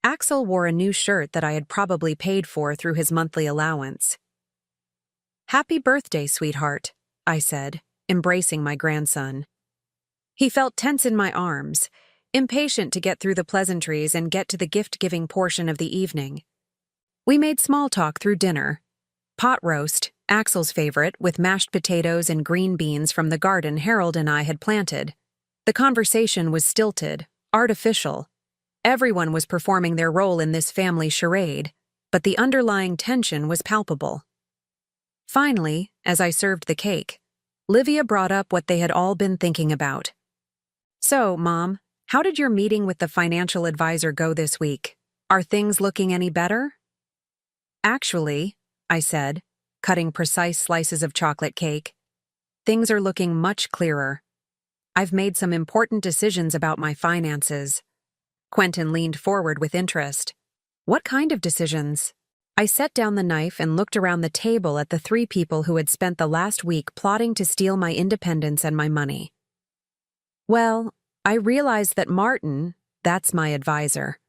Axel wore a new shirt that I had probably paid for through his monthly allowance. "Happy birthday, sweetheart," I said, embracing my grandson. He felt tense in my arms, impatient to get through the pleasantries and get to the gift-giving portion of the evening. We made small talk through dinner. Pot roast, Axel's favorite, with mashed potatoes and green beans from the garden Harold and I had planted. The conversation was stilted, artificial. Everyone was performing their role in this family charade, but the underlying tension was palpable. Finally, as I served the cake, Livia brought up what they had all been thinking about. "So, Mom, how did your meeting with the financial advisor go this week? Are things looking any better?" "Actually," I said, cutting precise slices of chocolate cake, "things are looking much clearer. I've made some important decisions about my finances." Quentin leaned forward with interest. "What kind of decisions?" I set down the knife and looked around the table at the 3 people who had spent the last week plotting to steal my independence and my money. Well, I realized that Martin, that's my advisor,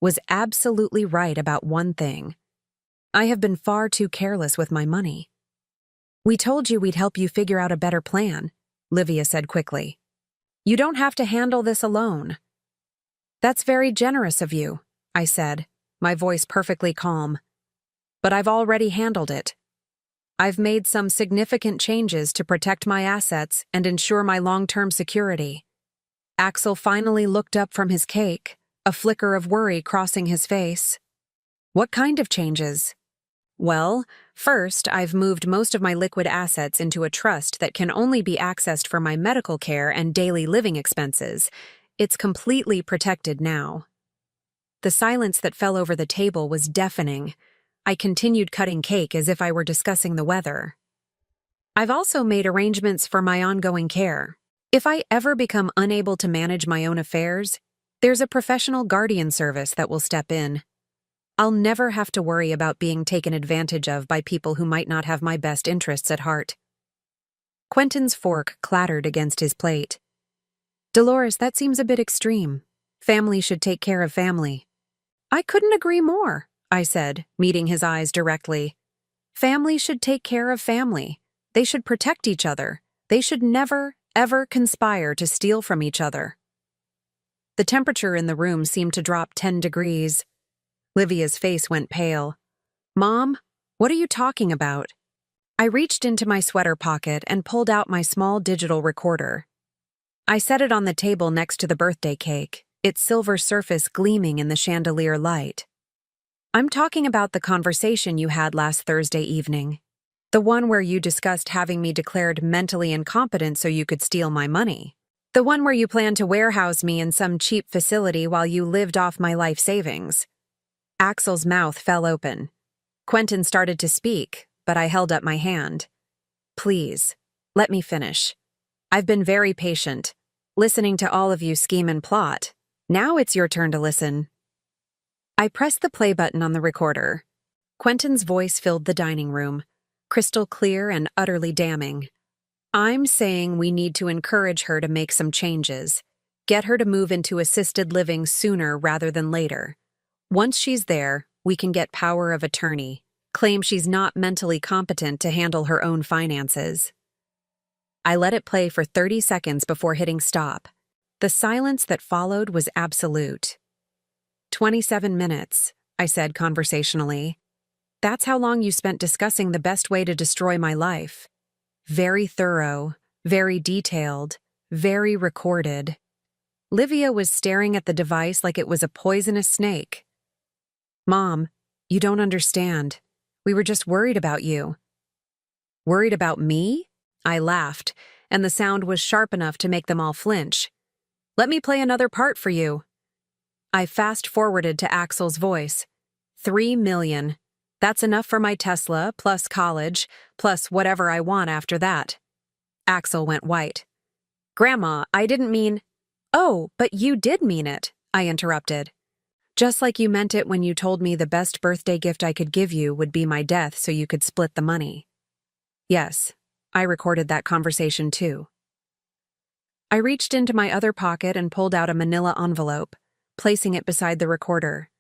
was absolutely right about one thing. I have been far too careless with my money. "We told you we'd help you figure out a better plan," Livia said quickly. "You don't have to handle this alone." "That's very generous of you," I said, my voice perfectly calm. "But I've already handled it. I've made some significant changes to protect my assets and ensure my long-term security." Axel finally looked up from his cake, a flicker of worry crossing his face. "What kind of changes?" "Well, first, I've moved most of my liquid assets into a trust that can only be accessed for my medical care and daily living expenses. It's completely protected now." The silence that fell over the table was deafening. I continued cutting cake as if I were discussing the weather. "I've also made arrangements for my ongoing care. If I ever become unable to manage my own affairs, there's a professional guardian service that will step in. I'll never have to worry about being taken advantage of by people who might not have my best interests at heart." Quentin's fork clattered against his plate. "Dolores, that seems a bit extreme. Family should take care of family." "I couldn't agree more," I said, meeting his eyes directly. "Family should take care of family. They should protect each other. They should never, ever conspire to steal from each other." The temperature in the room seemed to drop 10 degrees. Livia's face went pale. Mom, what are you talking about? I reached into my sweater pocket and pulled out my small digital recorder. I set it on the table next to the birthday cake, its silver surface gleaming in the chandelier light. I'm talking about the conversation you had last Thursday evening. The one where you discussed having me declared mentally incompetent so you could steal my money. The one where you planned to warehouse me in some cheap facility while you lived off my life savings. Axel's mouth fell open. Quentin started to speak, but I held up my hand. Please, let me finish. I've been very patient, listening to all of you scheme and plot. Now it's your turn to listen. I pressed the play button on the recorder. Quentin's voice filled the dining room, crystal clear and utterly damning. I'm saying we need to encourage her to make some changes. Get her to move into assisted living sooner rather than later. Once she's there, we can get power of attorney, claim she's not mentally competent to handle her own finances. I let it play for 30 seconds before hitting stop. The silence that followed was absolute. 27 minutes, I said conversationally. That's how long you spent discussing the best way to destroy my life. Very thorough, very detailed, very recorded. Livia was staring at the device like it was a poisonous snake. Mom, you don't understand. We were just worried about you. Worried about me? I laughed, and the sound was sharp enough to make them all flinch. Let me play another part for you. I fast-forwarded to Axel's voice. 3 million. That's enough for my Tesla, plus college, plus whatever I want after that. Axel went white. Grandma, I didn't mean— Oh, but you did mean it, I interrupted. Just like you meant it when you told me the best birthday gift I could give you would be my death so you could split the money. Yes, I recorded that conversation too. I reached into my other pocket and pulled out a manila envelope, placing it beside the recorder.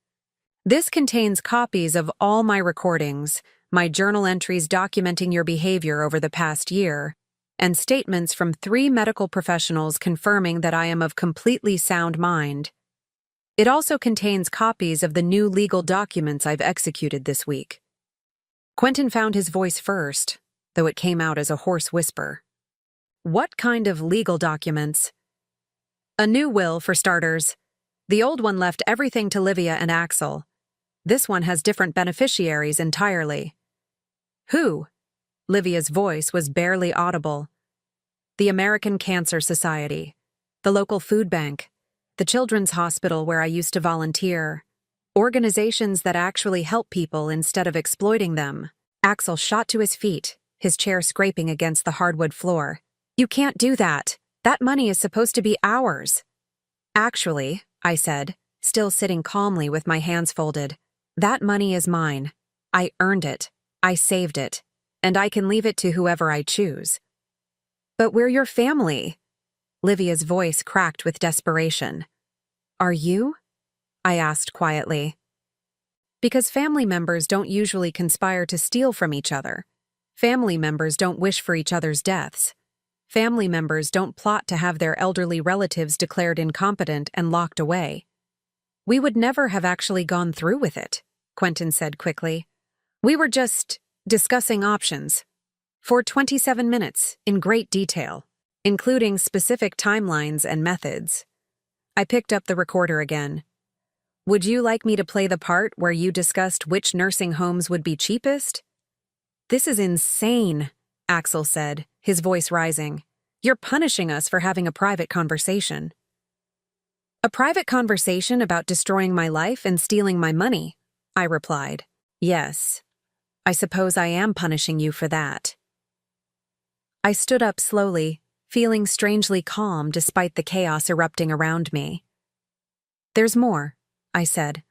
This contains copies of all my recordings, my journal entries documenting your behavior over the past year, and statements from 3 medical professionals confirming that I am of completely sound mind. It also contains copies of the new legal documents I've executed this week. Quentin found his voice first, though it came out as a hoarse whisper. What kind of legal documents? A new will, for starters. The old one left everything to Livia and Axel. This one has different beneficiaries entirely. Who? Livia's voice was barely audible. The American Cancer Society, the local food bank, the children's hospital where I used to volunteer. Organizations that actually help people instead of exploiting them. Axel shot to his feet, his chair scraping against the hardwood floor. You can't do that. That money is supposed to be ours. Actually, I said, still sitting calmly with my hands folded, that money is mine. I earned it. I saved it. And I can leave it to whoever I choose. But we're your family. Livia's voice cracked with desperation. Are you? I asked quietly. Because family members don't usually conspire to steal from each other. Family members don't wish for each other's deaths. Family members don't plot to have their elderly relatives declared incompetent and locked away. We would never have actually gone through with it, Quentin said quickly. We were just discussing options. For 27 minutes, in great detail, including specific timelines and methods. I picked up the recorder again. Would you like me to play the part where you discussed which nursing homes would be cheapest? This is insane, Axel said, his voice rising. You're punishing us for having a private conversation. A private conversation about destroying my life and stealing my money, I replied. Yes. I suppose I am punishing you for that. I stood up slowly, feeling strangely calm despite the chaos erupting around me. There's more, I said.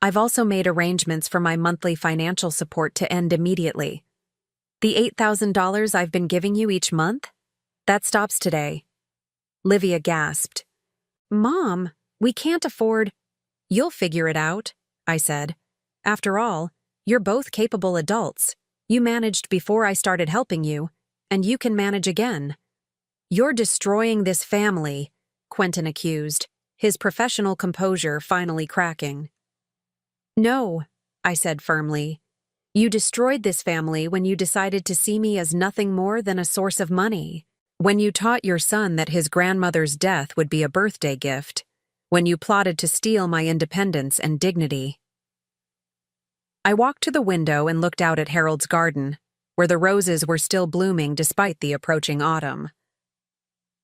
I've also made arrangements for my monthly financial support to end immediately. The $8,000 I've been giving you each month? That stops today. Livia gasped. Mom, we can't afford— You'll figure it out, I said. After all, you're both capable adults. You managed before I started helping you, and you can manage again. You're destroying this family, Quentin accused, his professional composure finally cracking. No, I said firmly. You destroyed this family when you decided to see me as nothing more than a source of money. When you taught your son that his grandmother's death would be a birthday gift. When you plotted to steal my independence and dignity. I walked to the window and looked out at Harold's garden, where the roses were still blooming despite the approaching autumn.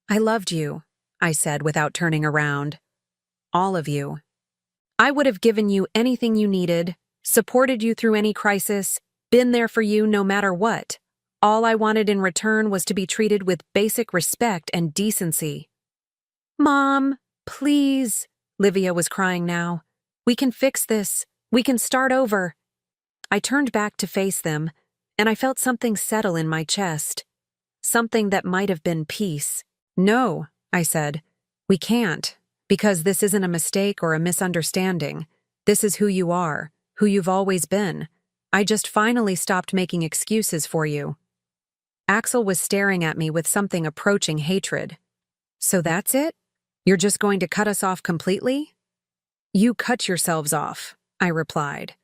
I loved you, I said without turning around. All of you. I would have given you anything you needed, supported you through any crisis, been there for you no matter what. All I wanted in return was to be treated with basic respect and decency. Mom, please, Livia was crying now. We can fix this. We can start over. I turned back to face them, and I felt something settle in my chest. Something that might have been peace. No, I said. We can't, because this isn't a mistake or a misunderstanding. This is who you are, who you've always been. I just finally stopped making excuses for you. Axel was staring at me with something approaching hatred. So that's it? You're just going to cut us off completely? You cut yourselves off, I replied.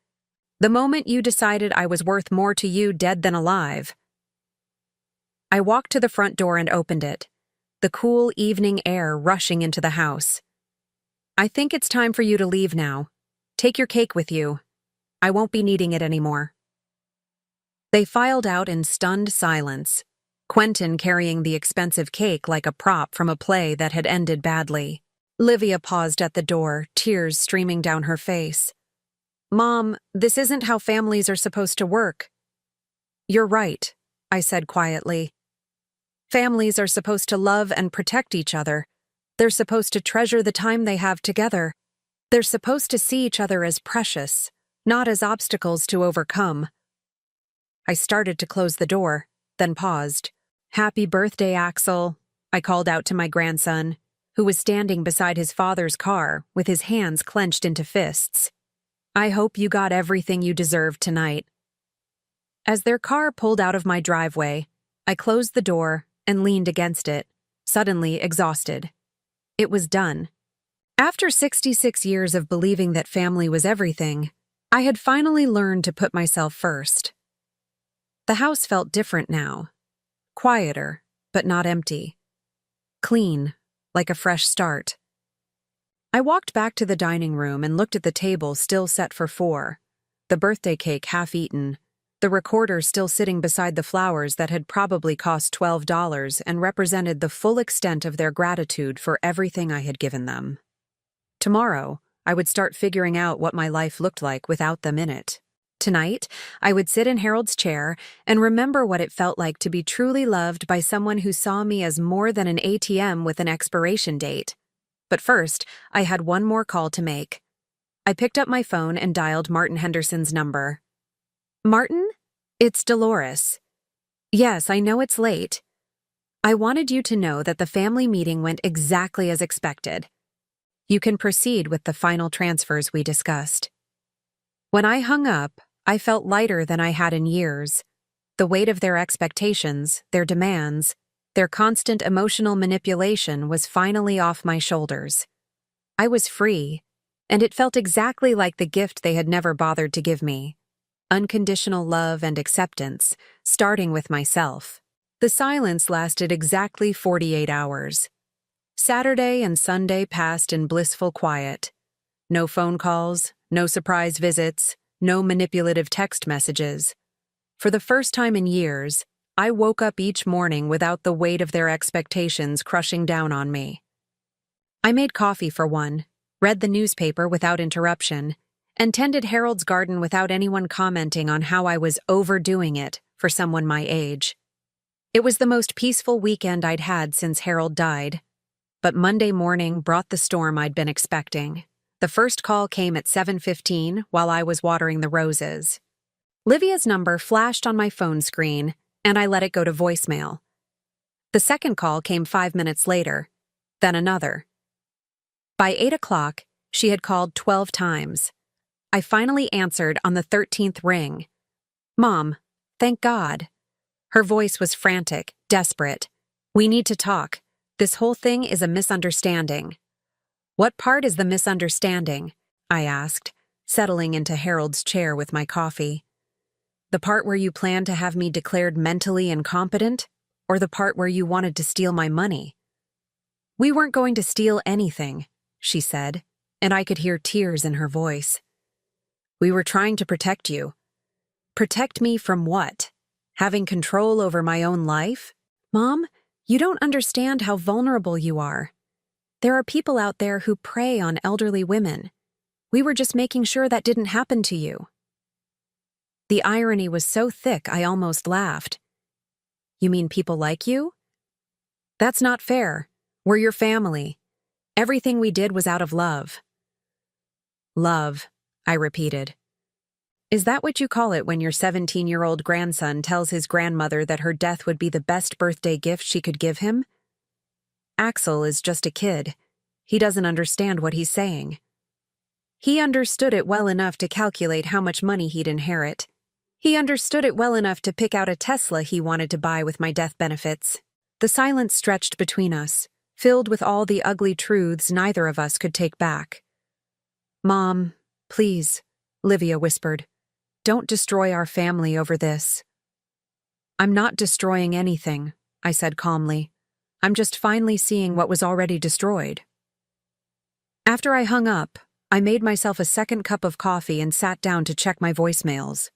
The moment you decided I was worth more to you dead than alive. I walked to the front door and opened it, the cool evening air rushing into the house. I think it's time for you to leave now. Take your cake with you. I won't be needing it anymore. They filed out in stunned silence, Quentin carrying the expensive cake like a prop from a play that had ended badly. Livia paused at the door, tears streaming down her face. Mom, this isn't how families are supposed to work. You're right, I said quietly. Families are supposed to love and protect each other. They're supposed to treasure the time they have together. They're supposed to see each other as precious, not as obstacles to overcome. I started to close the door, then paused. Happy birthday, Axel, I called out to my grandson, who was standing beside his father's car with his hands clenched into fists. I hope you got everything you deserved tonight. As their car pulled out of my driveway, I closed the door and leaned against it, suddenly exhausted. It was done. After 66 years of believing that family was everything, I had finally learned to put myself first. The house felt different now. Quieter, but not empty. Clean, like a fresh start. I walked back to the dining room and looked at the table still set for 4, the birthday cake half eaten, the recorder still sitting beside the flowers that had probably cost $12 and represented the full extent of their gratitude for everything I had given them. Tomorrow, I would start figuring out what my life looked like without them in it. Tonight, I would sit in Harold's chair and remember what it felt like to be truly loved by someone who saw me as more than an ATM with an expiration date. But first, I had one more call to make. I picked up my phone and dialed Martin Henderson's number. Martin? It's Dolores. Yes, I know it's late. I wanted you to know that the family meeting went exactly as expected. You can proceed with the final transfers we discussed. When I hung up, I felt lighter than I had in years. The weight of their expectations, their demands, their constant emotional manipulation was finally off my shoulders. I was free, and it felt exactly like the gift they had never bothered to give me. Unconditional love and acceptance, starting with myself. The silence lasted exactly 48 hours. Saturday and Sunday passed in blissful quiet. No phone calls, no surprise visits, no manipulative text messages. For the first time in years, I woke up each morning without the weight of their expectations crushing down on me. I made coffee for one, read the newspaper without interruption, and tended Harold's garden without anyone commenting on how I was overdoing it for someone my age. It was the most peaceful weekend I'd had since Harold died. But Monday morning brought the storm I'd been expecting. The first call came at 7:15 while I was watering the roses. Livia's number flashed on my phone screen, and I let it go to voicemail. The second call came 5 minutes later, then another. By 8 o'clock, she had called 12 times. I finally answered on the 13th ring. Mom, thank God. Her voice was frantic, desperate. We need to talk. This whole thing is a misunderstanding. What part is the misunderstanding? I asked, settling into Harold's chair with my coffee. The part where you planned to have me declared mentally incompetent, or the part where you wanted to steal my money? We weren't going to steal anything, she said, and I could hear tears in her voice. We were trying to protect you. Protect me from what? Having control over my own life? Mom, you don't understand how vulnerable you are. There are people out there who prey on elderly women. We were just making sure that didn't happen to you. The irony was so thick I almost laughed. You mean people like you? That's not fair. We're your family. Everything we did was out of love. Love, I repeated. Is that what you call it when your 17-year-old grandson tells his grandmother that her death would be the best birthday gift she could give him? Axel is just a kid. He doesn't understand what he's saying. He understood it well enough to calculate how much money he'd inherit. He understood it well enough to pick out a Tesla he wanted to buy with my death benefits. The silence stretched between us, filled with all the ugly truths neither of us could take back. Mom, please, Livia whispered. Don't destroy our family over this. I'm not destroying anything, I said calmly. I'm just finally seeing what was already destroyed. After I hung up, I made myself a second cup of coffee and sat down to check my voicemails.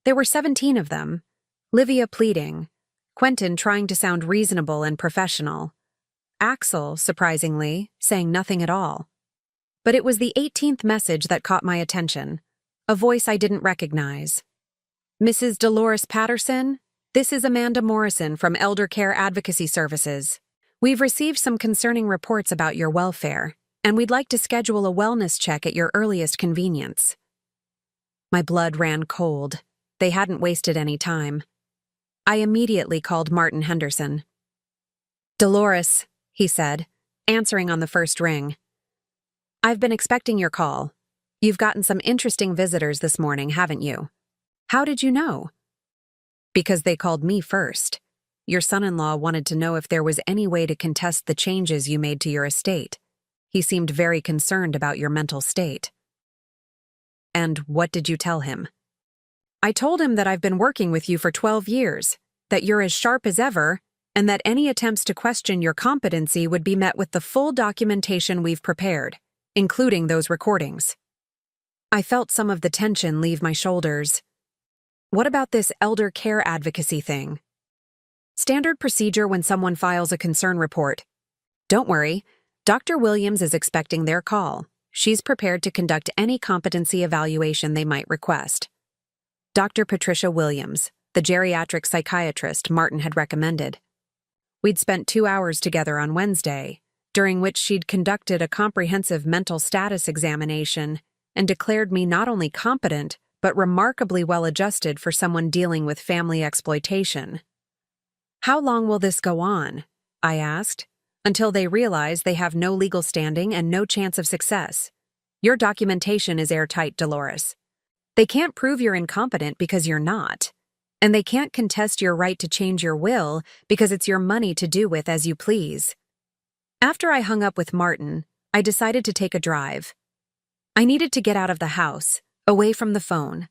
There were 17 of them, Livia pleading, Quentin trying to sound reasonable and professional, Axel, surprisingly, saying nothing at all. But it was the 18th message that caught my attention, a voice I didn't recognize. Mrs. Dolores Patterson, this is Amanda Morrison from Elder Care Advocacy Services. We've received some concerning reports about your welfare, and we'd like to schedule a wellness check at your earliest convenience. My blood ran cold. They hadn't wasted any time. I immediately called Martin Henderson. Dolores, he said, answering on the first ring. I've been expecting your call. You've gotten some interesting visitors this morning, haven't you? How did you know? Because they called me first. Your son-in-law wanted to know if there was any way to contest the changes you made to your estate. He seemed very concerned about your mental state. And what did you tell him? I told him that I've been working with you for 12 years, that you're as sharp as ever, and that any attempts to question your competency would be met with the full documentation we've prepared, including those recordings. I felt some of the tension leave my shoulders. What about this elder care advocacy thing? Standard procedure when someone files a concern report. Don't worry, Dr. Williams is expecting their call. She's prepared to conduct any competency evaluation they might request. Dr. Patricia Williams, the geriatric psychiatrist Martin had recommended. We'd spent 2 hours together on Wednesday, during which she'd conducted a comprehensive mental status examination and declared me not only competent, but remarkably well-adjusted for someone dealing with family exploitation. How long will this go on? I asked. Until they realize they have no legal standing and no chance of success. Your documentation is airtight, Dolores. They can't prove you're incompetent because you're not. And they can't contest your right to change your will because it's your money to do with as you please. After I hung up with Martin, I decided to take a drive. I needed to get out of the house, away from the phone,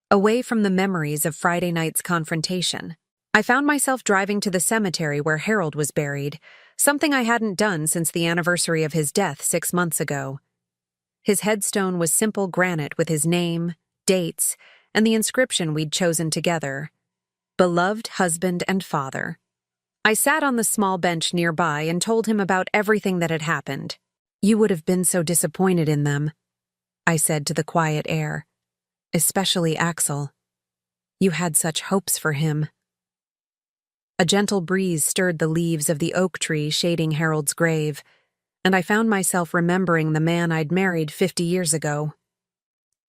away from the memories of Friday night's confrontation. I found myself driving to the cemetery where Harold was buried, something I hadn't done since the anniversary of his death 6 months ago. His headstone was simple granite with his name, dates, and the inscription we'd chosen together. Beloved husband and father. I sat on the small bench nearby and told him about everything that had happened. You would have been so disappointed in them, I said to the quiet air. Especially Axel. You had such hopes for him. A gentle breeze stirred the leaves of the oak tree shading Harold's grave, and I found myself remembering the man I'd married 50 years ago.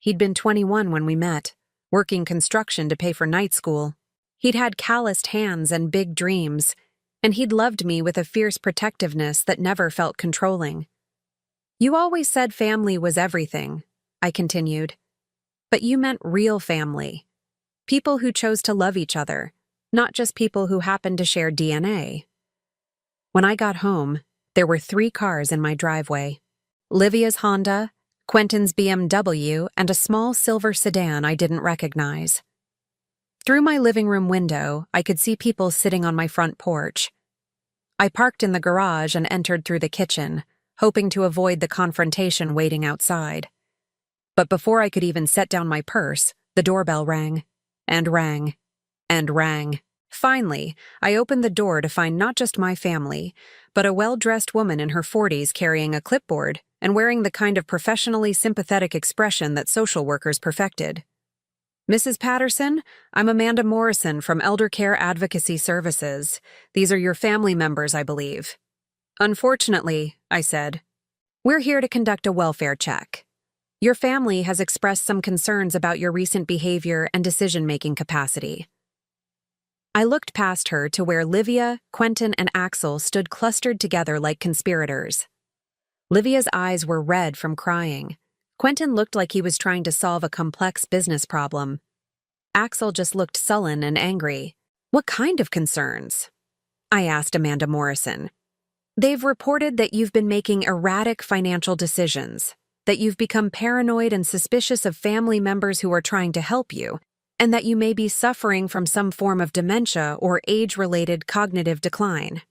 He'd been 21 when we met, working construction to pay for night school. He'd had calloused hands and big dreams, and he'd loved me with a fierce protectiveness that never felt controlling. You always said family was everything, I continued. But you meant real family. People who chose to love each other, not just people who happened to share DNA. When I got home, there were 3 cars in my driveway. Livia's Honda, Quentin's BMW, and a small silver sedan I didn't recognize. Through my living room window, I could see people sitting on my front porch. I parked in the garage and entered through the kitchen, hoping to avoid the confrontation waiting outside. But before I could even set down my purse, the doorbell rang, and rang, and rang. Finally, I opened the door to find not just my family, but a well-dressed woman in her 40s carrying a clipboard and wearing the kind of professionally sympathetic expression that social workers perfected. "Mrs. Patterson, I'm Amanda Morrison from Elder Care Advocacy Services. These are your family members, I believe." "Unfortunately," I said, "we're here to conduct a welfare check. Your family has expressed some concerns about your recent behavior and decision-making capacity." I looked past her to where Livia, Quentin, and Axel stood clustered together like conspirators. Livia's eyes were red from crying. Quentin looked like he was trying to solve a complex business problem. Axel just looked sullen and angry. "What kind of concerns?" I asked Amanda Morrison. "They've reported that you've been making erratic financial decisions, that you've become paranoid and suspicious of family members who are trying to help you, and that you may be suffering from some form of dementia or age-related cognitive decline."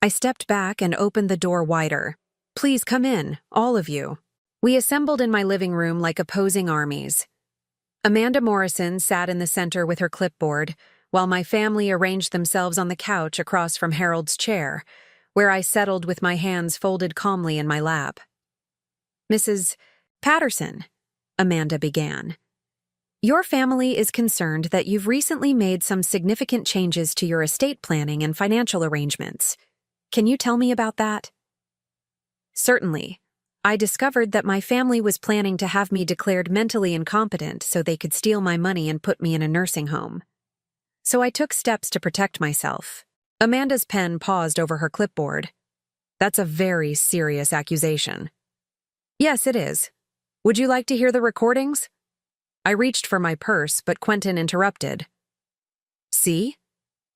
I stepped back and opened the door wider. "Please come in, all of you." We assembled in my living room like opposing armies. Amanda Morrison sat in the center with her clipboard, while my family arranged themselves on the couch across from Harold's chair, where I settled with my hands folded calmly in my lap. "Mrs. Patterson," Amanda began, "your family is concerned that you've recently made some significant changes to your estate planning and financial arrangements. Can you tell me about that?" "Certainly. I discovered that my family was planning to have me declared mentally incompetent so they could steal my money and put me in a nursing home. So I took steps to protect myself." Amanda's pen paused over her clipboard. "That's a very serious accusation." "Yes, it is. Would you like to hear the recordings?" I reached for my purse, but Quentin interrupted. "See?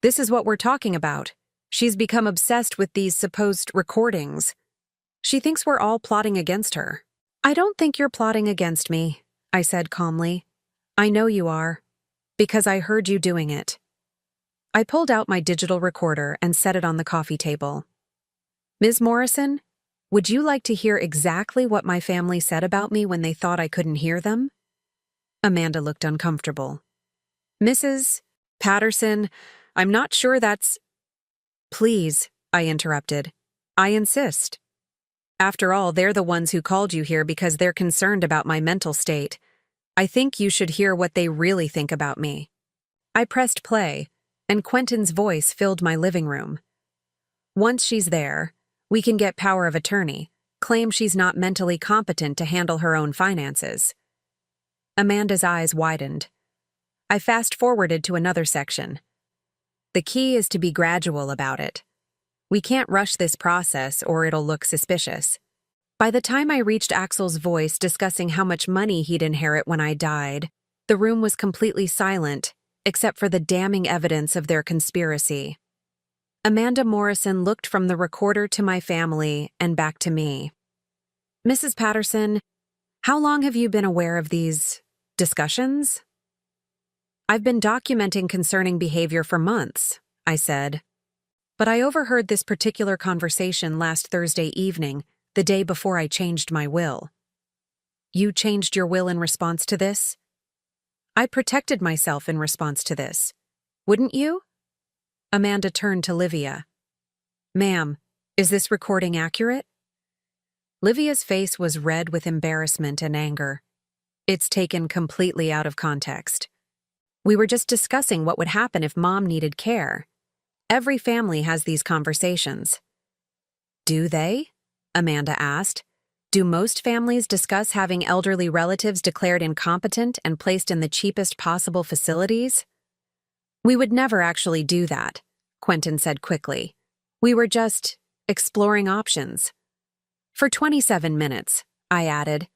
This is what we're talking about. She's become obsessed with these supposed recordings. She thinks we're all plotting against her." "I don't think you're plotting against me," I said calmly. "I know you are, because I heard you doing it." I pulled out my digital recorder and set it on the coffee table. "Ms. Morrison, would you like to hear exactly what my family said about me when they thought I couldn't hear them?" Amanda looked uncomfortable. "Mrs. Patterson, I'm not sure that's—" "Please," I interrupted. "I insist. After all, they're the ones who called you here because they're concerned about my mental state. I think you should hear what they really think about me." I pressed play, and Quentin's voice filled my living room. "Once she's there, we can get power of attorney, claim she's not mentally competent to handle her own finances." Amanda's eyes widened. I fast-forwarded to another section. "The key is to be gradual about it. We can't rush this process or it'll look suspicious." By the time I reached Axel's voice discussing how much money he'd inherit when I died, the room was completely silent, except for the damning evidence of their conspiracy. Amanda Morrison looked from the recorder to my family and back to me. "Mrs. Patterson, how long have you been aware of these discussions?" "I've been documenting concerning behavior for months," I said. "But I overheard this particular conversation last Thursday evening, the day before I changed my will." "You changed your will in response to this?" "I protected myself in response to this. Wouldn't you?" Amanda turned to Livia. "Ma'am, is this recording accurate?" Livia's face was red with embarrassment and anger. "It's taken completely out of context. We were just discussing what would happen if Mom needed care. Every family has these conversations." "Do they?" Amanda asked. "Do most families discuss having elderly relatives declared incompetent and placed in the cheapest possible facilities?" "We would never actually do that," Quentin said quickly. "We were just exploring options." "For 27 minutes, I added,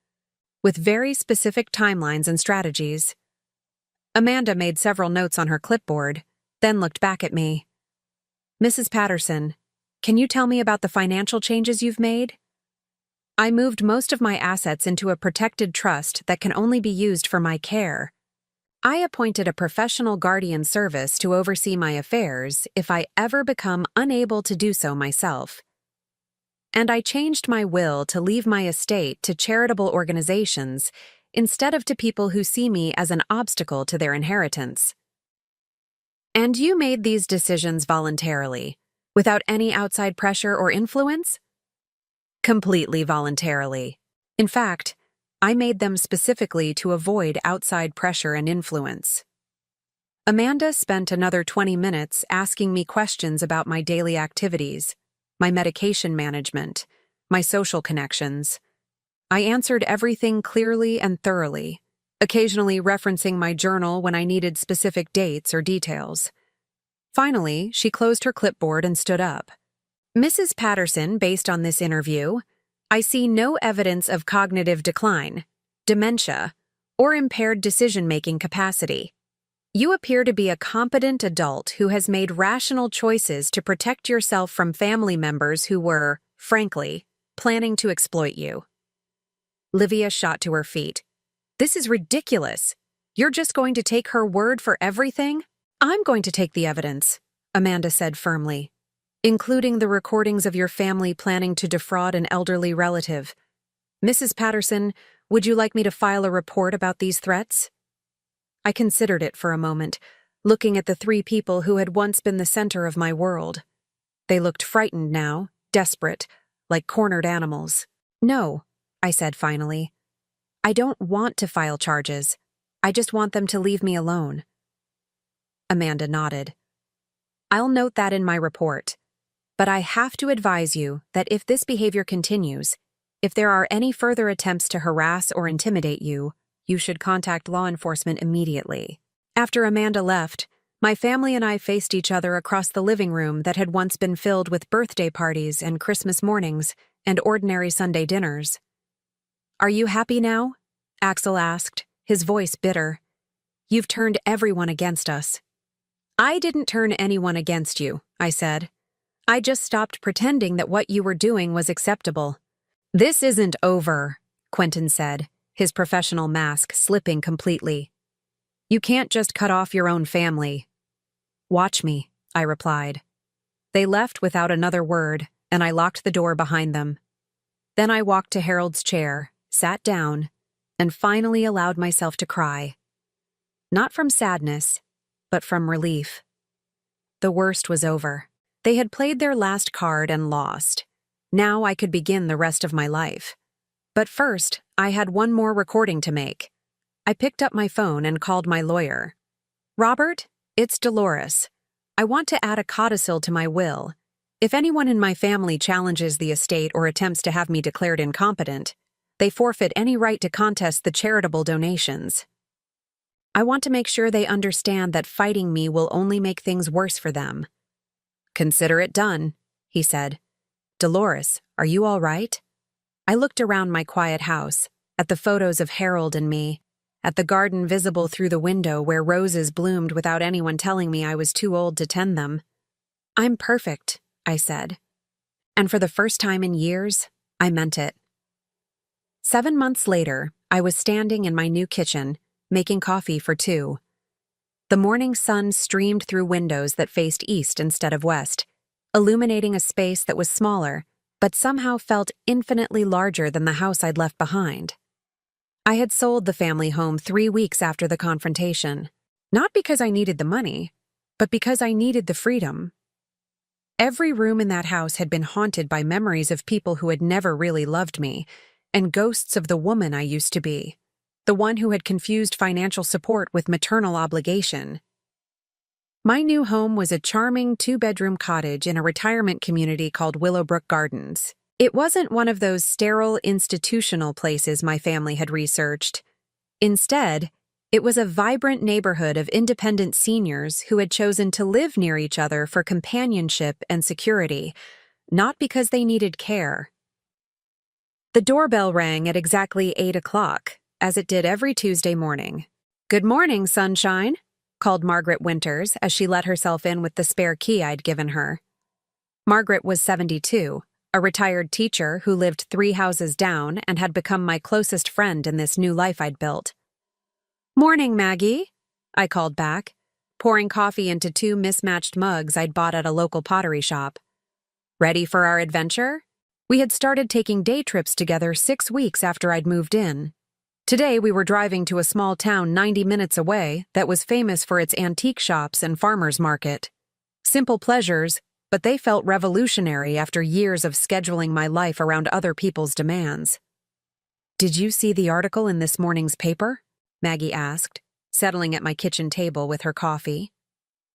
"with very specific timelines and strategies." Amanda made several notes on her clipboard, then looked back at me. "Mrs. Patterson, can you tell me about the financial changes you've made?" "I moved most of my assets into a protected trust that can only be used for my care." I appointed a professional guardian service to oversee my affairs if I ever become unable to do so myself. And I changed my will to leave my estate to charitable organizations instead of to people who see me as an obstacle to their inheritance. And you made these decisions voluntarily, without any outside pressure or influence? Completely voluntarily. In fact, I made them specifically to avoid outside pressure and influence. Amanda spent another 20 minutes asking me questions about my daily activities, my medication management, my social connections. I answered everything clearly and thoroughly, occasionally referencing my journal when I needed specific dates or details. Finally, she closed her clipboard and stood up. Mrs. Patterson, based on this interview, I see no evidence of cognitive decline, dementia, or impaired decision-making capacity. You appear to be a competent adult who has made rational choices to protect yourself from family members who were, frankly, planning to exploit you. Livia shot to her feet. This is ridiculous. You're just going to take her word for everything? I'm going to take the evidence, Amanda said firmly, including the recordings of your family planning to defraud an elderly relative. Mrs. Patterson, would you like me to file a report about these threats? I considered it for a moment, looking at the three people who had once been the center of my world. They looked frightened now, desperate, like cornered animals. No, I said finally. I don't want to file charges. I just want them to leave me alone. Amanda nodded. I'll note that in my report. But I have to advise you that if this behavior continues, if there are any further attempts to harass or intimidate you, you should contact law enforcement immediately. After Amanda left, my family and I faced each other across the living room that had once been filled with birthday parties and Christmas mornings and ordinary Sunday dinners. Are you happy now? Axel asked, his voice bitter. You've turned everyone against us. I didn't turn anyone against you, I said. I just stopped pretending that what you were doing was acceptable. This isn't over, Quentin said, his professional mask slipping completely. You can't just cut off your own family. Watch me, I replied. They left without another word, and I locked the door behind them. Then I walked to Harold's chair, sat down, and finally allowed myself to cry. Not from sadness, but from relief. The worst was over. They had played their last card and lost. Now I could begin the rest of my life. But first, I had one more recording to make. I picked up my phone and called my lawyer. Robert, it's Dolores. I want to add a codicil to my will. If anyone in my family challenges the estate or attempts to have me declared incompetent, they forfeit any right to contest the charitable donations. I want to make sure they understand that fighting me will only make things worse for them. Consider it done, he said. Dolores, are you all right? I looked around my quiet house, at the photos of Harold and me, at the garden visible through the window where roses bloomed without anyone telling me I was too old to tend them. I'm perfect, I said. And for the first time in years, I meant it. 7 months later, I was standing in my new kitchen, making coffee for two. The morning sun streamed through windows that faced east instead of west, illuminating a space that was smaller, but somehow felt infinitely larger than the house I'd left behind. I had sold the family home 3 weeks after the confrontation, not because I needed the money, but because I needed the freedom. Every room in that house had been haunted by memories of people who had never really loved me, and ghosts of the woman I used to be. The one who had confused financial support with maternal obligation. My new home was a charming 2-bedroom cottage in a retirement community called Willowbrook Gardens. It wasn't one of those sterile institutional places my family had researched. Instead, it was a vibrant neighborhood of independent seniors who had chosen to live near each other for companionship and security, not because they needed care. The doorbell rang at exactly 8 o'clock. As it did every Tuesday morning. Good morning, sunshine, called Margaret Winters as she let herself in with the spare key I'd given her. Margaret was 72, a retired teacher who lived 3 houses down and had become my closest friend in this new life I'd built. Morning, Maggie, I called back, pouring coffee into two mismatched mugs I'd bought at a local pottery shop. Ready for our adventure? We had started taking day trips together 6 weeks after I'd moved in. Today we were driving to a small town 90 minutes away that was famous for its antique shops and farmers market. Simple pleasures, but they felt revolutionary after years of scheduling my life around other people's demands. "Did you see the article in this morning's paper?" Maggie asked, settling at my kitchen table with her coffee.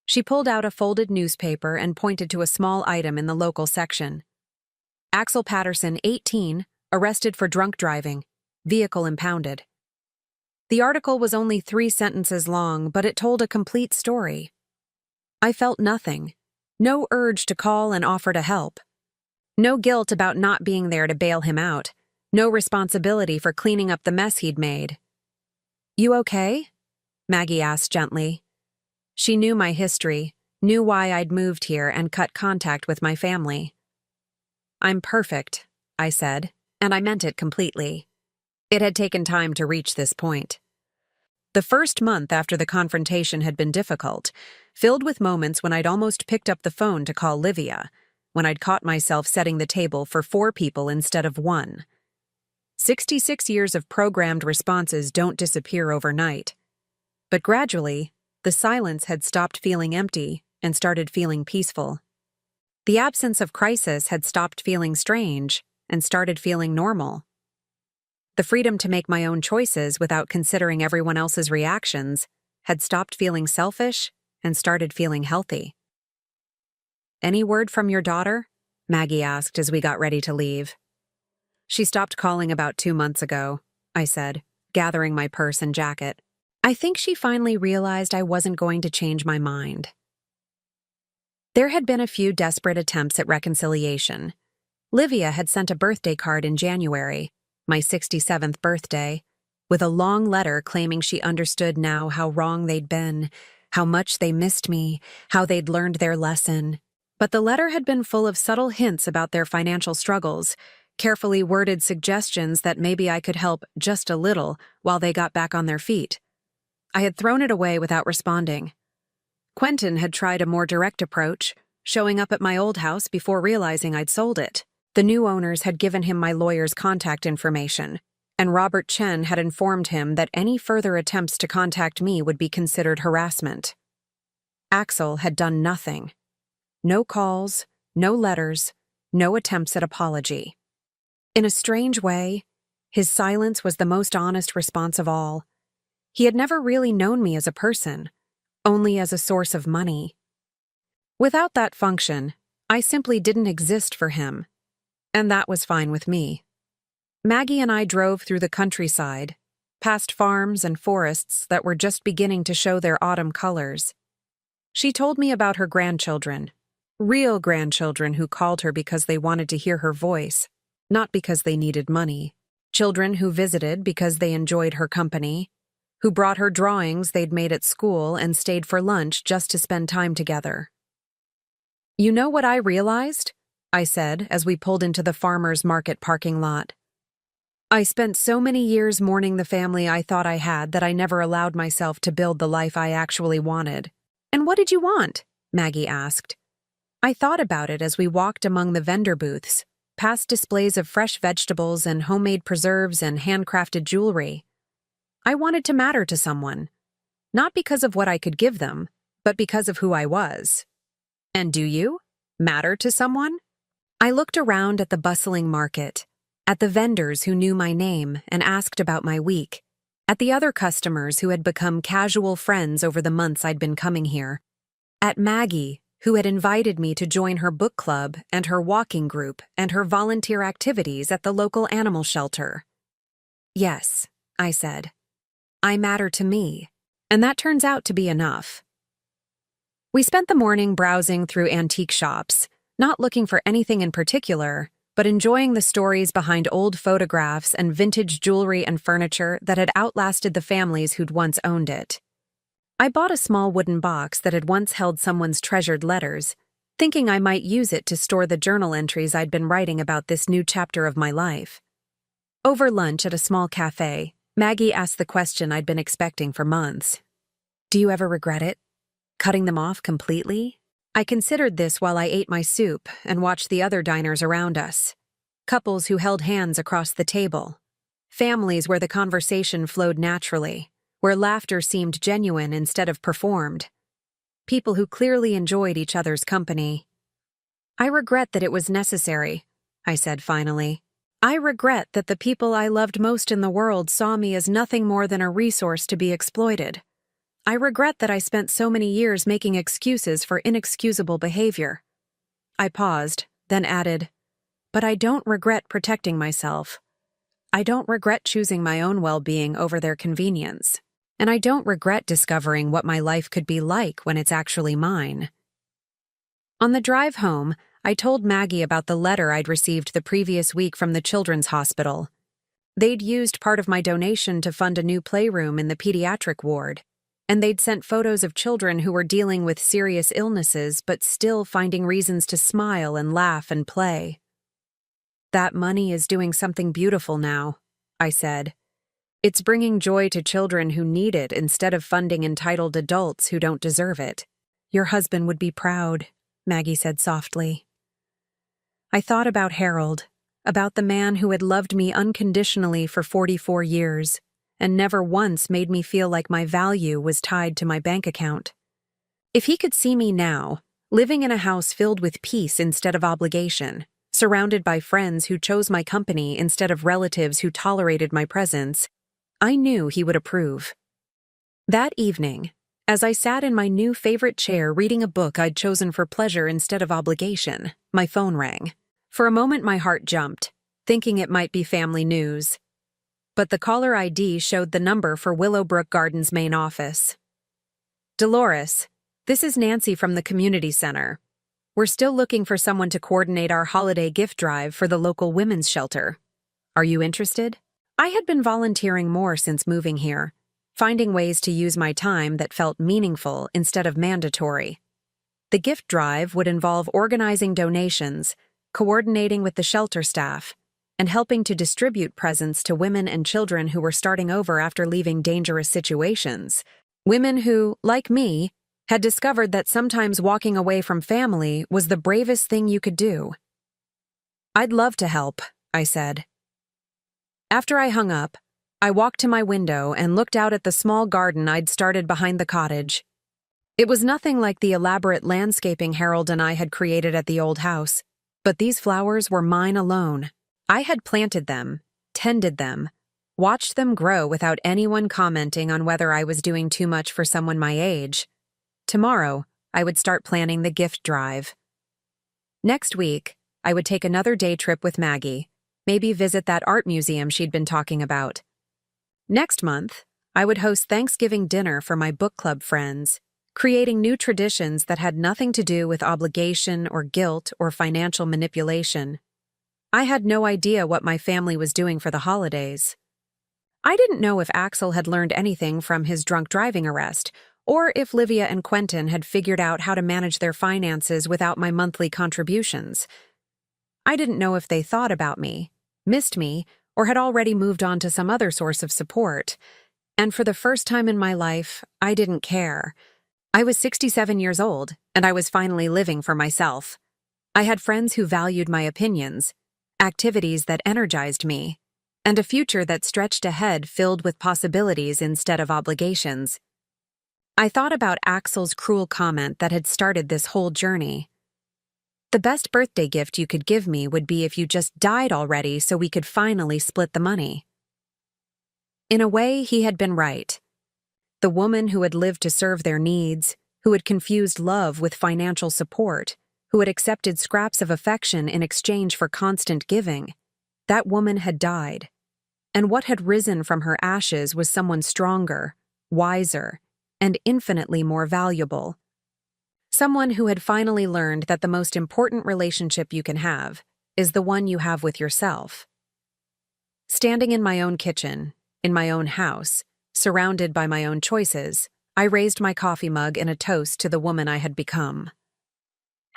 She pulled out a folded newspaper and pointed to a small item in the local section. "Axel Patterson, 18, arrested for drunk driving. Vehicle impounded." The article was only 3 sentences long, but it told a complete story. I felt nothing. No urge to call and offer to help. No guilt about not being there to bail him out. No responsibility for cleaning up the mess he'd made. "You okay?" Maggie asked gently. She knew my history, knew why I'd moved here and cut contact with my family. "I'm perfect," I said, and I meant it completely. It had taken time to reach this point. The first month after the confrontation had been difficult, filled with moments when I'd almost picked up the phone to call Livia, when I'd caught myself setting the table for 4 people instead of 1. 66 years of programmed responses don't disappear overnight. But gradually, the silence had stopped feeling empty and started feeling peaceful. The absence of crisis had stopped feeling strange and started feeling normal. The freedom to make my own choices without considering everyone else's reactions had stopped feeling selfish and started feeling healthy. "Any word from your daughter?" Maggie asked as we got ready to leave. "She stopped calling about 2 months ago," I said, gathering my purse and jacket. "I think she finally realized I wasn't going to change my mind." There had been a few desperate attempts at reconciliation. Livia had sent a birthday card in January, my 67th birthday, with a long letter claiming she understood now how wrong they'd been, how much they missed me, how they'd learned their lesson. But the letter had been full of subtle hints about their financial struggles, carefully worded suggestions that maybe I could help just a little while they got back on their feet. I had thrown it away without responding. Quentin had tried a more direct approach, showing up at my old house before realizing I'd sold it. The new owners had given him my lawyer's contact information, and Robert Chen had informed him that any further attempts to contact me would be considered harassment. Axel had done nothing. No calls, no letters, no attempts at apology. In a strange way, his silence was the most honest response of all. He had never really known me as a person, only as a source of money. Without that function, I simply didn't exist for him. And that was fine with me. Maggie and I drove through the countryside, past farms and forests that were just beginning to show their autumn colors. She told me about her grandchildren, real grandchildren who called her because they wanted to hear her voice, not because they needed money. Children who visited because they enjoyed her company, who brought her drawings they'd made at school and stayed for lunch just to spend time together. "You know what I realized?" I said as we pulled into the farmer's market parking lot. "I spent so many years mourning the family I thought I had that I never allowed myself to build the life I actually wanted." "And what did you want?" Maggie asked. I thought about it as we walked among the vendor booths, past displays of fresh vegetables and homemade preserves and handcrafted jewelry. I wanted to matter to someone, not because of what I could give them, but because of who I was. And do you matter to someone? I looked around at the bustling market, at the vendors who knew my name and asked about my week, at the other customers who had become casual friends over the months I'd been coming here, at Maggie, who had invited me to join her book club and her walking group and her volunteer activities at the local animal shelter. "Yes," I said, "I matter to me, and that turns out to be enough." We spent the morning browsing through antique shops, not looking for anything in particular, but enjoying the stories behind old photographs and vintage jewelry and furniture that had outlasted the families who'd once owned it. I bought a small wooden box that had once held someone's treasured letters, thinking I might use it to store the journal entries I'd been writing about this new chapter of my life. Over lunch at a small cafe, Maggie asked the question I'd been expecting for months. Do you ever regret it? Cutting them off completely? I considered this while I ate my soup and watched the other diners around us. Couples who held hands across the table. Families where the conversation flowed naturally, where laughter seemed genuine instead of performed. People who clearly enjoyed each other's company. I regret that it was necessary, I said finally. I regret that the people I loved most in the world saw me as nothing more than a resource to be exploited. I regret that I spent so many years making excuses for inexcusable behavior. I paused, then added, but I don't regret protecting myself. I don't regret choosing my own well-being over their convenience. And I don't regret discovering what my life could be like when it's actually mine. On the drive home, I told Maggie about the letter I'd received the previous week from the children's hospital. They'd used part of my donation to fund a new playroom in the pediatric ward, and they'd sent photos of children who were dealing with serious illnesses but still finding reasons to smile and laugh and play. That money is doing something beautiful now, I said. It's bringing joy to children who need it instead of funding entitled adults who don't deserve it. Your husband would be proud, Maggie said softly. I thought about Harold, about the man who had loved me unconditionally for 44 years, and never once made me feel like my value was tied to my bank account. If he could see me now, living in a house filled with peace instead of obligation, surrounded by friends who chose my company instead of relatives who tolerated my presence, I knew he would approve. That evening, as I sat in my new favorite chair reading a book I'd chosen for pleasure instead of obligation, my phone rang. For a moment my heart jumped, thinking it might be family news. But the caller ID showed the number for Willowbrook Gardens' main office. Dolores, this is Nancy from the community center. We're still looking for someone to coordinate our holiday gift drive for the local women's shelter. Are you interested? I had been volunteering more since moving here, finding ways to use my time that felt meaningful instead of mandatory. The gift drive would involve organizing donations, coordinating with the shelter staff, and helping to distribute presents to women and children who were starting over after leaving dangerous situations. Women who, like me, had discovered that sometimes walking away from family was the bravest thing you could do. I'd love to help, I said. After I hung up, I walked to my window and looked out at the small garden I'd started behind the cottage. It was nothing like the elaborate landscaping Harold and I had created at the old house, but these flowers were mine alone. I had planted them, tended them, watched them grow without anyone commenting on whether I was doing too much for someone my age. Tomorrow, I would start planning the gift drive. Next week, I would take another day trip with Maggie, maybe visit that art museum she'd been talking about. Next month, I would host Thanksgiving dinner for my book club friends, creating new traditions that had nothing to do with obligation or guilt or financial manipulation. I had no idea what my family was doing for the holidays. I didn't know if Axel had learned anything from his drunk driving arrest, or if Livia and Quentin had figured out how to manage their finances without my monthly contributions. I didn't know if they thought about me, missed me, or had already moved on to some other source of support. And for the first time in my life, I didn't care. I was 67 years old, and I was finally living for myself. I had friends who valued my opinions, activities that energized me, and a future that stretched ahead filled with possibilities instead of obligations. I thought about Axel's cruel comment that had started this whole journey. The best birthday gift you could give me would be if you just died already so we could finally split the money. In a way, he had been right. The woman who had lived to serve their needs, who had confused love with financial support, who had accepted scraps of affection in exchange for constant giving, that woman had died. And what had risen from her ashes was someone stronger, wiser, and infinitely more valuable. Someone who had finally learned that the most important relationship you can have is the one you have with yourself. Standing in my own kitchen, in my own house, surrounded by my own choices, I raised my coffee mug in a toast to the woman I had become.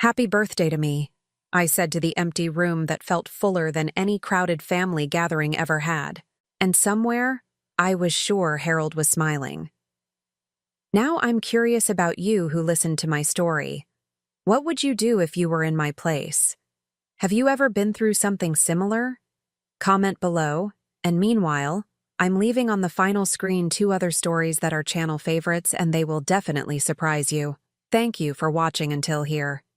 "Happy birthday to me," I said to the empty room that felt fuller than any crowded family gathering ever had. And somewhere, I was sure Harold was smiling. Now I'm curious about you who listened to my story. What would you do if you were in my place? Have you ever been through something similar? Comment below, and meanwhile, I'm leaving on the final screen 2 other stories that are channel favorites and they will definitely surprise you. Thank you for watching until here.